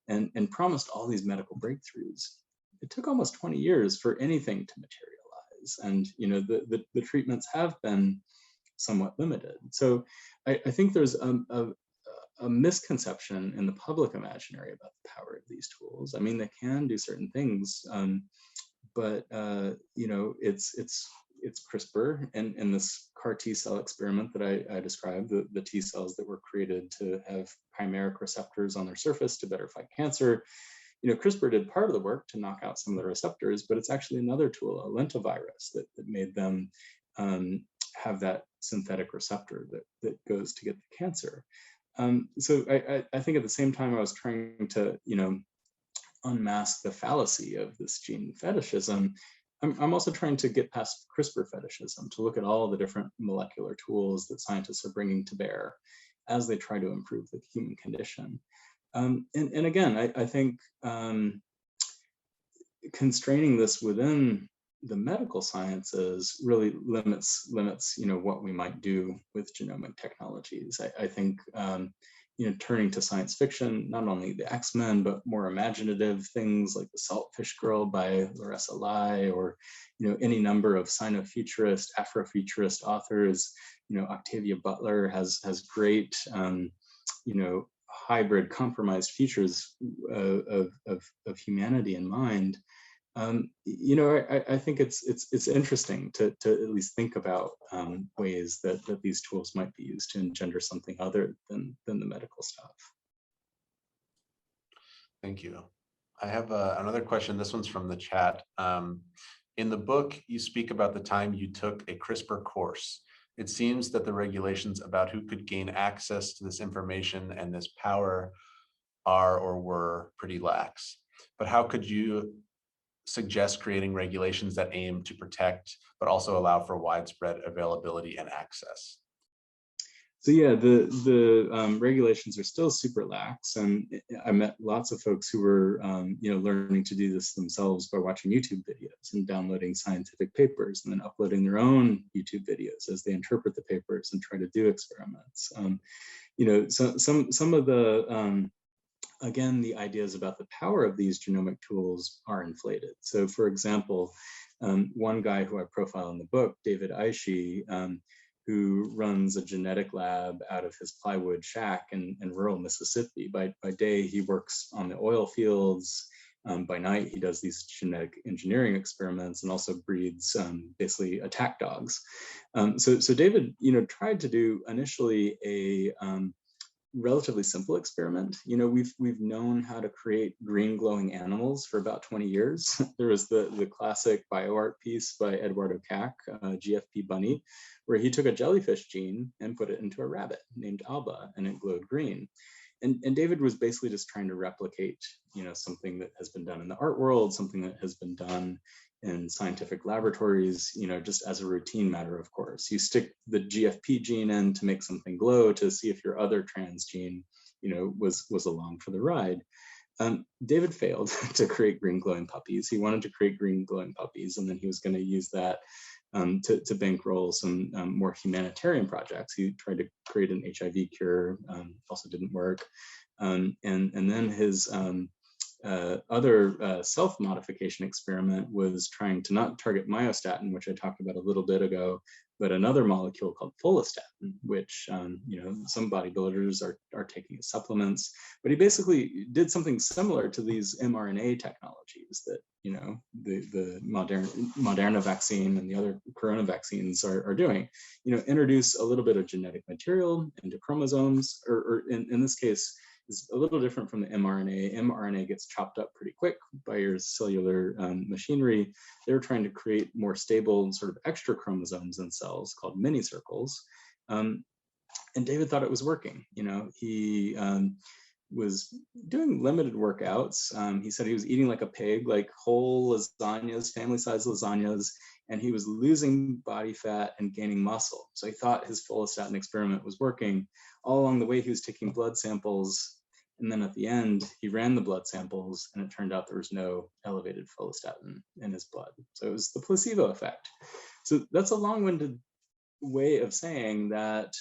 and promised all these medical breakthroughs. It took almost 20 years for anything to materialize. And the treatments have been somewhat limited. So I think there's a misconception in the public imaginary about the power of these tools. I mean, they can do certain things, but it's CRISPR and this CAR T cell experiment that I described, the T cells that were created to have chimeric receptors on their surface to better fight cancer. CRISPR did part of the work to knock out some of the receptors, but it's actually another tool, a lentivirus, that made them have that synthetic receptor that goes to get the cancer. So I think at the same time I was trying to, unmask the fallacy of this gene fetishism, I'm also trying to get past CRISPR fetishism, to look at all the different molecular tools that scientists are bringing to bear as they try to improve the human condition. And again, I think constraining this within the medical sciences really limits what we might do with genomic technologies. I think turning to science fiction, not only the X-Men, but more imaginative things like The Saltfish Girl by Larissa Lai, or any number of Sino-futurist, Afrofuturist authors. Octavia Butler has great hybrid compromised features of humanity in mind. I think it's interesting to at least think about ways that these tools might be used to engender something other than the medical stuff. Thank you. I have another question. This one's from the chat. In the book, you speak about the time you took a CRISPR course. It seems that the regulations about who could gain access to this information and this power are or were pretty lax. But how could you suggest creating regulations that aim to protect, but also allow for widespread availability and access? So yeah, the regulations are still super lax, and I met lots of folks who were learning to do this themselves by watching YouTube videos and downloading scientific papers and then uploading their own YouTube videos as they interpret the papers and try to do experiments. So some of the again, the ideas about the power of these genomic tools are inflated. So for example, one guy who I profile in the book, David Aishi, who runs a genetic lab out of his plywood shack in rural Mississippi. By day, he works on the oil fields. By night, he does these genetic engineering experiments and also breeds basically attack dogs. So David, tried to do initially a relatively simple experiment. We've known how to create green glowing animals for about 20 years. There was the classic bioart piece by Eduardo Kac, GFP Bunny, where he took a jellyfish gene and put it into a rabbit named Alba, and it glowed green. And David was basically just trying to replicate, something that has been done in the art world, something that has been done in scientific laboratories, just as a routine matter, of course. You stick the GFP gene in to make something glow to see if your other trans gene, was along for the ride. David failed to create green glowing puppies. He wanted to create green glowing puppies, and then he was going to use that to bankroll some more humanitarian projects. He tried to create an HIV cure, also didn't work. And then his other self-modification experiment was trying to not target myostatin, which I talked about a little bit ago, but another molecule called follistatin, which some bodybuilders are taking as supplements. But he basically did something similar to these mRNA technologies that the Moderna vaccine and the other corona vaccines are doing. Introduce a little bit of genetic material into chromosomes, or in this case, is a little different from the mRNA. mRNA gets chopped up pretty quick by your cellular machinery. They were trying to create more stable sort of extra chromosomes in cells called mini circles. And David thought it was working. He was doing limited workouts. He said he was eating like a pig, like whole lasagnas, family-sized lasagnas, and he was losing body fat and gaining muscle. So he thought his follistatin experiment was working. All along the way, he was taking blood samples, and then at the end, he ran the blood samples, and it turned out there was no elevated follistatin in his blood. So it was the placebo effect. So that's a long-winded way of saying that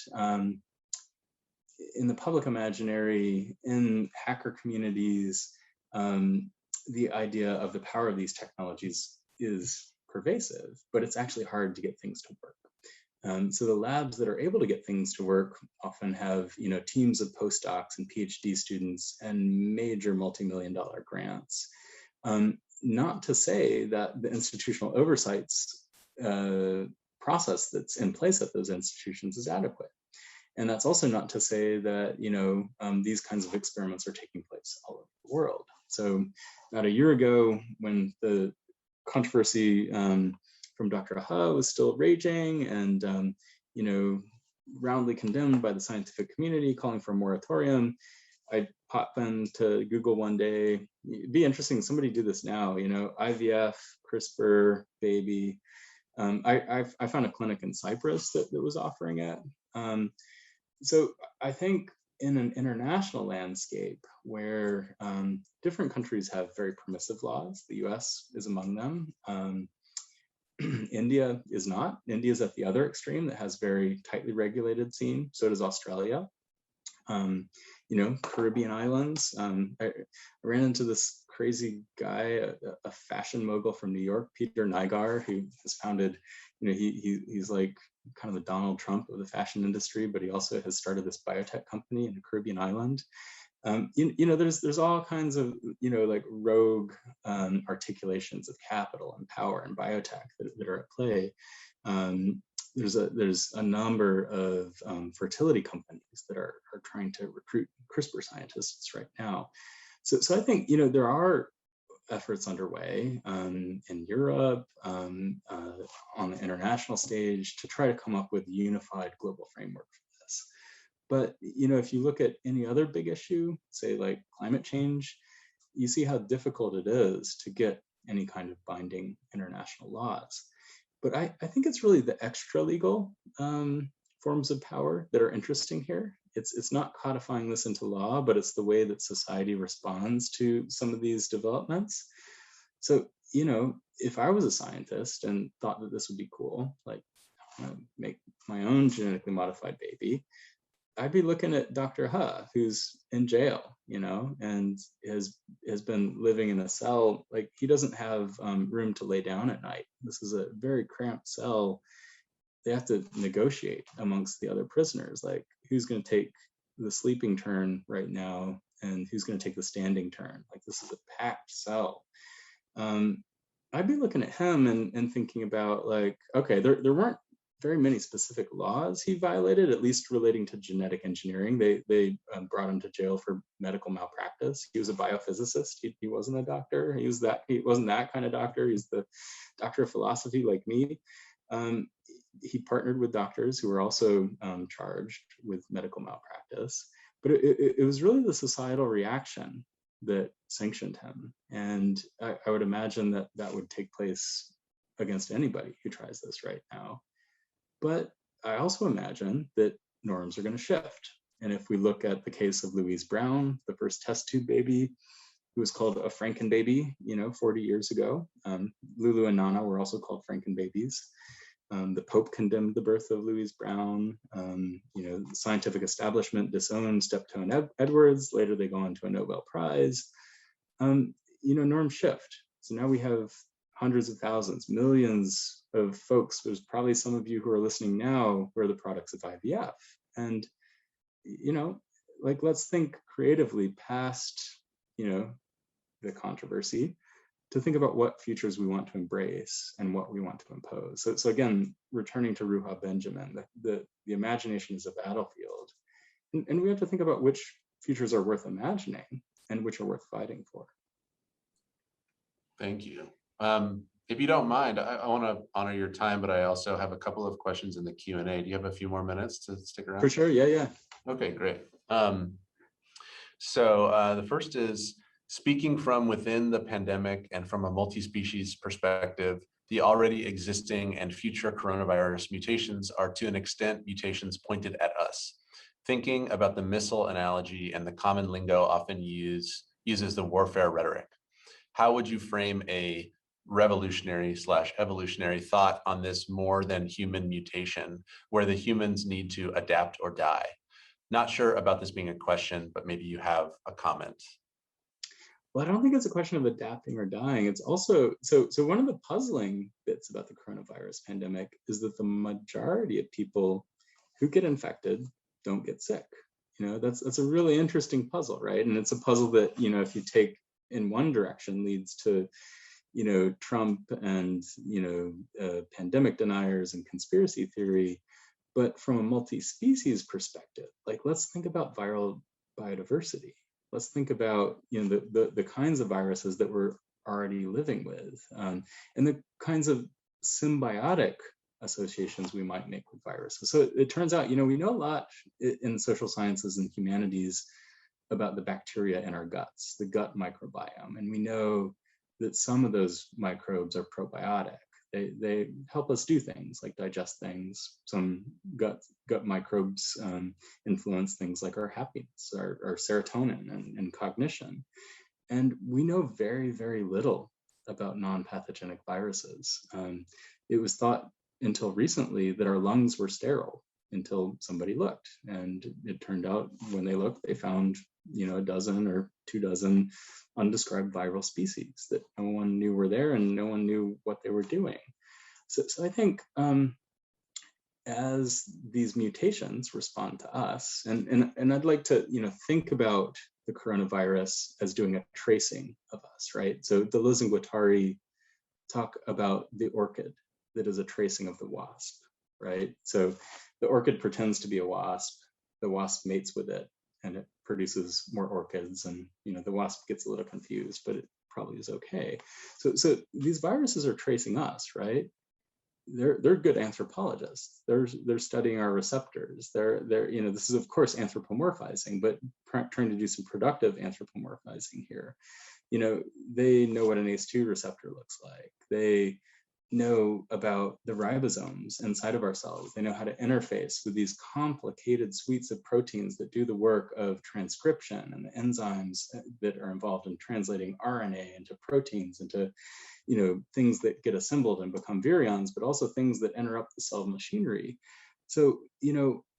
in the public imaginary, in hacker communities, the idea of the power of these technologies is pervasive, but it's actually hard to get things to work. So the labs that are able to get things to work often have teams of postdocs and PhD students and major multi-million-dollar grants. Not to say that the institutional oversights process that's in place at those institutions is adequate. And that's also not to say that these kinds of experiments are taking place all over the world. So about a year ago, when the controversy from Dr. Aha was still raging and roundly condemned by the scientific community, calling for a moratorium, I popped into Google one day. It'd be interesting, somebody do this now, IVF, CRISPR, baby. I found a clinic in Cyprus that was offering it. So I think in an international landscape where different countries have very permissive laws, the US is among them. India is not. India is at the other extreme that has very tightly regulated scene. So does Australia. You know, Caribbean islands. I ran into this crazy guy, a fashion mogul from New York, Peter Nygaard, who has founded, you know, he's like kind of the Donald Trump of the fashion industry, but he also has started this biotech company in the Caribbean island. You know, there's all kinds of, you know, like rogue articulations of capital and power and biotech that are at play. There's a number of fertility companies that are trying to recruit CRISPR scientists right now. So I think, you know, there are efforts underway in Europe, on the international stage, to try to come up with a unified global framework for this. But, you know, if you look at any other big issue, say like climate change, you see how difficult it is to get any kind of binding international laws. But I think it's really the extra legal forms of power that are interesting here. It's not codifying this into law, but it's the way that society responds to some of these developments. So, you know, if I was a scientist and thought that this would be cool, like make my own genetically modified baby, I'd be looking at Dr. He, who's in jail, you know, and has been living in a cell. Like, he doesn't have room to lay down at night. This is a very cramped cell. They have to negotiate amongst the other prisoners, like who's going to take the sleeping turn right now and who's going to take the standing turn. Like, this is a packed cell. I'd be looking at him and thinking about, like, okay, there weren't very many specific laws he violated, at least relating to genetic engineering. They brought him to jail for medical malpractice. He was a biophysicist. He wasn't a doctor. He wasn't that kind of doctor. He's the doctor of philosophy like me. He partnered with doctors who were also charged with medical malpractice. But it was really the societal reaction that sanctioned him. And I would imagine that would take place against anybody who tries this right now. But I also imagine that norms are going to shift. And if we look at the case of Louise Brown, the first test tube baby, who was called a Frankenbaby, you know, 40 years ago. Lulu and Nana were also called Frankenbabies. The Pope condemned the birth of Louise Brown. You know, the scientific establishment disowned Steptoe Edwards. Later, they go on to a Nobel Prize. You know, norms shift. So now we have hundreds of thousands, millions of folks. There's probably some of you who are listening now who are the products of IVF. And, you know, like, let's think creatively past, you know, the controversy, to think about what futures we want to embrace and what we want to impose. So again, returning to Ruha Benjamin, the imagination is a battlefield. And we have to think about which futures are worth imagining and which are worth fighting for. Thank you. If you don't mind, I want to honor your time, but I also have a couple of questions in the Q&A. Do you have a few more minutes to stick around? For sure, yeah. Okay, great. So the first is, speaking from within the pandemic and from a multi-species perspective, the already existing and future coronavirus mutations are to an extent mutations pointed at us. Thinking about the missile analogy and the common lingo often uses the warfare rhetoric, how would you frame a revolutionary/evolutionary thought on this more than human mutation, where the humans need to adapt or die? Not sure about this being a question, but maybe you have a comment. Well, I don't think it's a question of adapting or dying. It's also, so one of the puzzling bits about the coronavirus pandemic is that the majority of people who get infected don't get sick. You know, that's a really interesting puzzle, right? And it's a puzzle that, you know, if you take in one direction, leads to, you know, Trump and, you know, pandemic deniers and conspiracy theory. But from a multi-species perspective, like, let's think about viral biodiversity. Let's think about, you know, the kinds of viruses that we're already living with, and the kinds of symbiotic associations we might make with viruses. So it turns out, you know, we know a lot in social sciences and humanities about the bacteria in our guts, the gut microbiome. And we know that some of those microbes are probiotic. They help us do things like digest things. Some gut microbes influence things like our happiness, our serotonin and cognition. And we know very, very little about non-pathogenic viruses. It was thought until recently that our lungs were sterile, until somebody looked. And it turned out when they looked, they found, a dozen or 24 undescribed viral species that no one knew were there and no one knew what they were doing. So I think as these mutations respond to us, and I'd like to, think about the coronavirus as doing a tracing of us, right? So the Lizinguatari talk about the orchid that is a tracing of the wasp, right? So the orchid pretends to be a wasp, the wasp mates with it, and it produces more orchids, and the wasp gets a little confused, but it probably is okay. So these viruses are tracing us, right? They're good anthropologists. They're studying our receptors. They're this is of course anthropomorphizing, but trying to do some productive anthropomorphizing here. They know what an ACE2 receptor looks like. They know about the ribosomes inside of our cells. They know how to interface with these complicated suites of proteins that do the work of transcription and the enzymes that are involved in translating RNA into proteins, into things that get assembled and become virions, but also things that interrupt the cell machinery. So,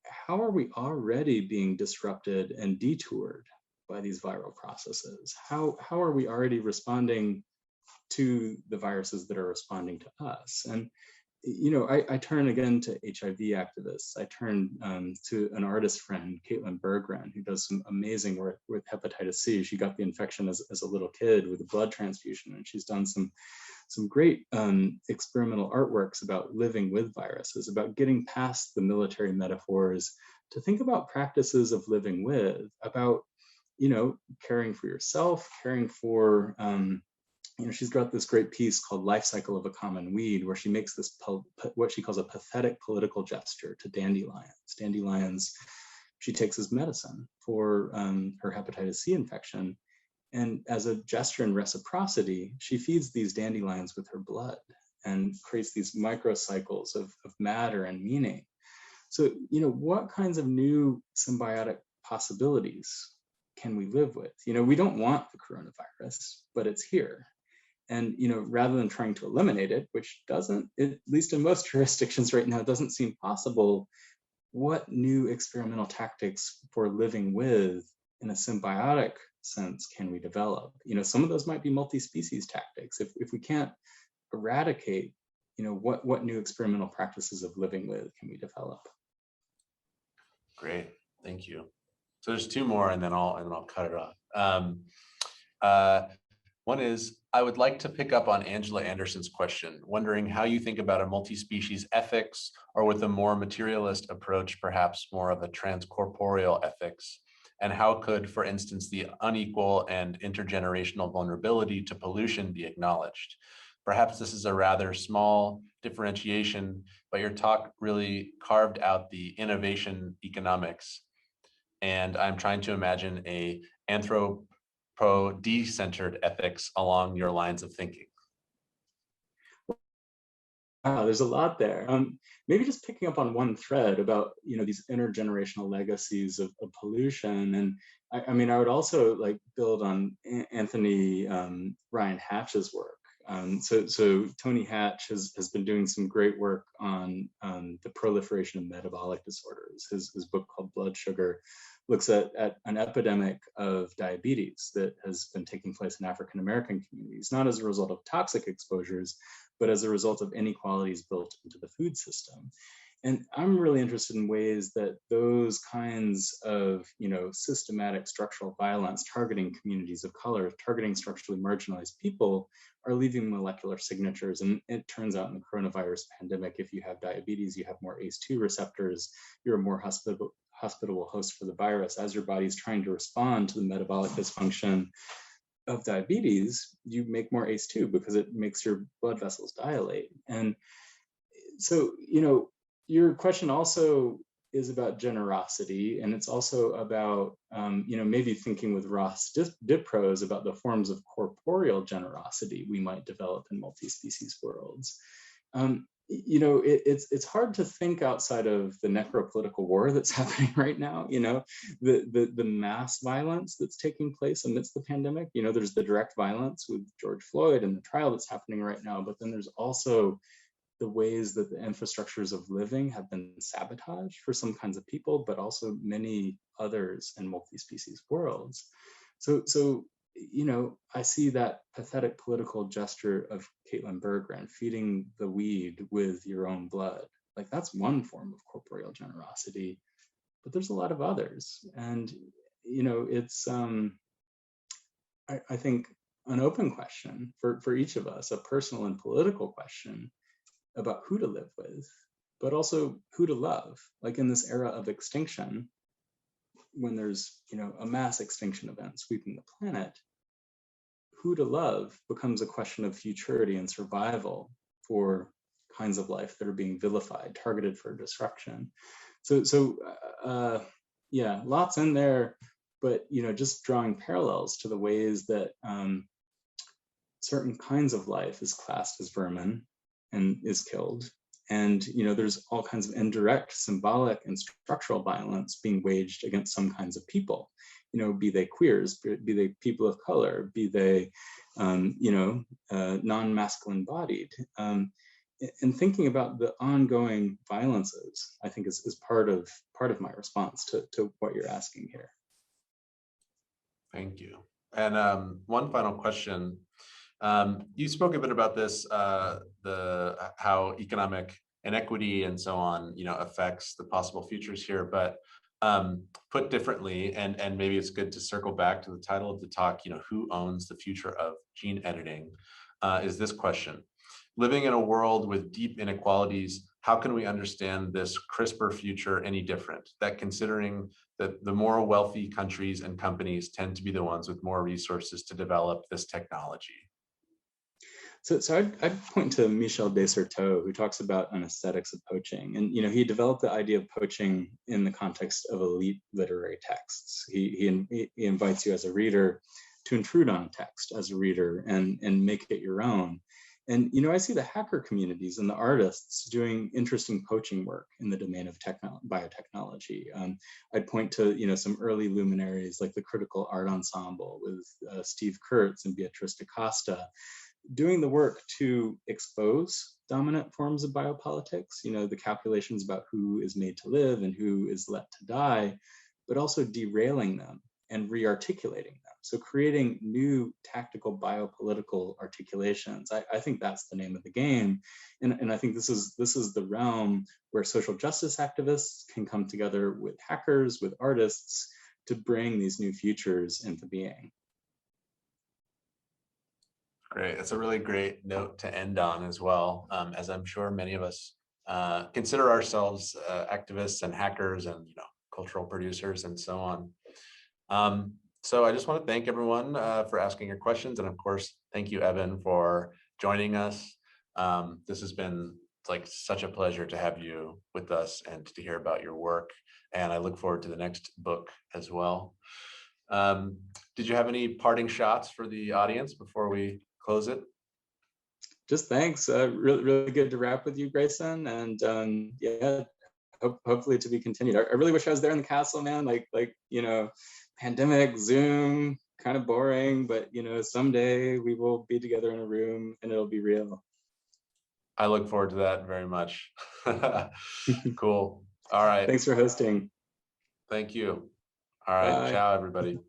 how are we already being disrupted and detoured by these viral processes? How are we already responding to the viruses that are responding to us? And I turn again to HIV activists. I turn to an artist friend, Caitlin Berggren, who does some amazing work with hepatitis C. She got the infection as a little kid with a blood transfusion, and she's done some great experimental artworks about living with viruses, about getting past the military metaphors to think about practices of living with, about caring for yourself, caring for she's got this great piece called Life Cycle of a Common Weed, where she makes this what she calls a pathetic political gesture to dandelions. Dandelions she takes as medicine for her hepatitis C infection. And as a gesture in reciprocity, she feeds these dandelions with her blood and creates these microcycles of matter and meaning. So, what kinds of new symbiotic possibilities can we live with? We don't want the coronavirus, but it's here. And, rather than trying to eliminate it, which doesn't, at least in most jurisdictions right now, doesn't seem possible, what new experimental tactics for living with in a symbiotic sense can we develop? Some of those might be multi-species tactics. If we can't eradicate, what new experimental practices of living with can we develop? Great, thank you. So there's two more, and then I'll cut it off. One is, I would like to pick up on Angela Anderson's question, wondering how you think about a multi-species ethics, or with a more materialist approach, perhaps more of a transcorporeal ethics, and how could, for instance, the unequal and intergenerational vulnerability to pollution be acknowledged? Perhaps this is a rather small differentiation, but your talk really carved out the innovation economics. And I'm trying to imagine a anthropo-decentered ethics along your lines of thinking. Wow, there's a lot there. Maybe just picking up on one thread about these intergenerational legacies of pollution, and I would also build on Anthony Ryan Hatch's work. So Tony Hatch has been doing some great work on the proliferation of metabolic disorders. His book called Blood Sugar looks at an epidemic of diabetes that has been taking place in African American communities, not as a result of toxic exposures, but as a result of inequalities built into the food system. And I'm really interested in ways that those kinds of, systematic structural violence targeting communities of color, targeting structurally marginalized people, are leaving molecular signatures. And it turns out in the coronavirus pandemic, if you have diabetes, you have more ACE2 receptors, you're a more hospitable host for the virus. As your body's trying to respond to the metabolic dysfunction of diabetes, you make more ACE2 because it makes your blood vessels dilate. And so, your question also is about generosity, and it's also about, maybe thinking with Ross Diprose about the forms of corporeal generosity we might develop in multi-species worlds. It's hard to think outside of the necropolitical war that's happening right now. The mass violence that's taking place amidst the pandemic. There's the direct violence with George Floyd and the trial that's happening right now, but then there's also the ways that the infrastructures of living have been sabotaged for some kinds of people, but also many others in multi-species worlds. So you know, I see that pathetic political gesture of Caitlin Berggren, feeding the weed with your own blood. Like, that's one form of corporeal generosity, but there's a lot of others. And, you know, it's, I think, an open question for each of us, a personal and political question about who to live with, but also who to love. Like, in this era of extinction, when there's, you know, a mass extinction event sweeping the planet, who to love becomes a question of futurity and survival for kinds of life that are being vilified, targeted for destruction. So yeah, lots in there, but, you know, just drawing parallels to the ways that certain kinds of life is classed as vermin and is killed. And, you know, there's all kinds of indirect, symbolic, and structural violence being waged against some kinds of people. You know, be they queers, be they people of color, be they, you know, non-masculine bodied. And thinking about the ongoing violences, I think is part of my response to what you're asking here. Thank you. And one final question. You spoke a bit about this, how economic inequity and so on, you know, affects the possible futures here, but put differently, and maybe it's good to circle back to the title of the talk, you know, who owns the future of gene editing, is this question. Living in a world with deep inequalities, how can we understand this CRISPR future any different? That considering that the more wealthy countries and companies tend to be the ones with more resources to develop this technology. So I'd point to Michel Desserteaux, who talks about anesthetics of poaching. And, you know, he developed the idea of poaching in the context of elite literary texts. He invites you as a reader to intrude on text as a reader and make it your own. And, you know, I see the hacker communities and the artists doing interesting poaching work in the domain of biotechnology. I'd point to, you know, some early luminaries like the Critical Art Ensemble with Steve Kurtz and Beatrice da Costa, doing the work to expose dominant forms of biopolitics, you know, the calculations about who is made to live and who is let to die, but also derailing them and re-articulating them. So creating new tactical biopolitical articulations. I think that's the name of the game. And I think this is the realm where social justice activists can come together with hackers, with artists, to bring these new futures into being. Great. That's a really great note to end on as well, as I'm sure many of us consider ourselves activists and hackers and, you know, cultural producers and so on. So I just want to thank everyone for asking your questions. And of course, thank you, Eben, for joining us. This has been like such a pleasure to have you with us and to hear about your work. And I look forward to the next book as well. Did you have any parting shots for the audience before we close it? Just thanks. Really good to wrap with you, Grayson. And yeah, hopefully to be continued. I really wish I was there in the castle, man. Like, you know, pandemic, Zoom, kind of boring, but, you know, someday we will be together in a room and it'll be real. I look forward to that very much. Cool. All right. Thanks for hosting. Thank you. All right. Bye. Ciao, everybody.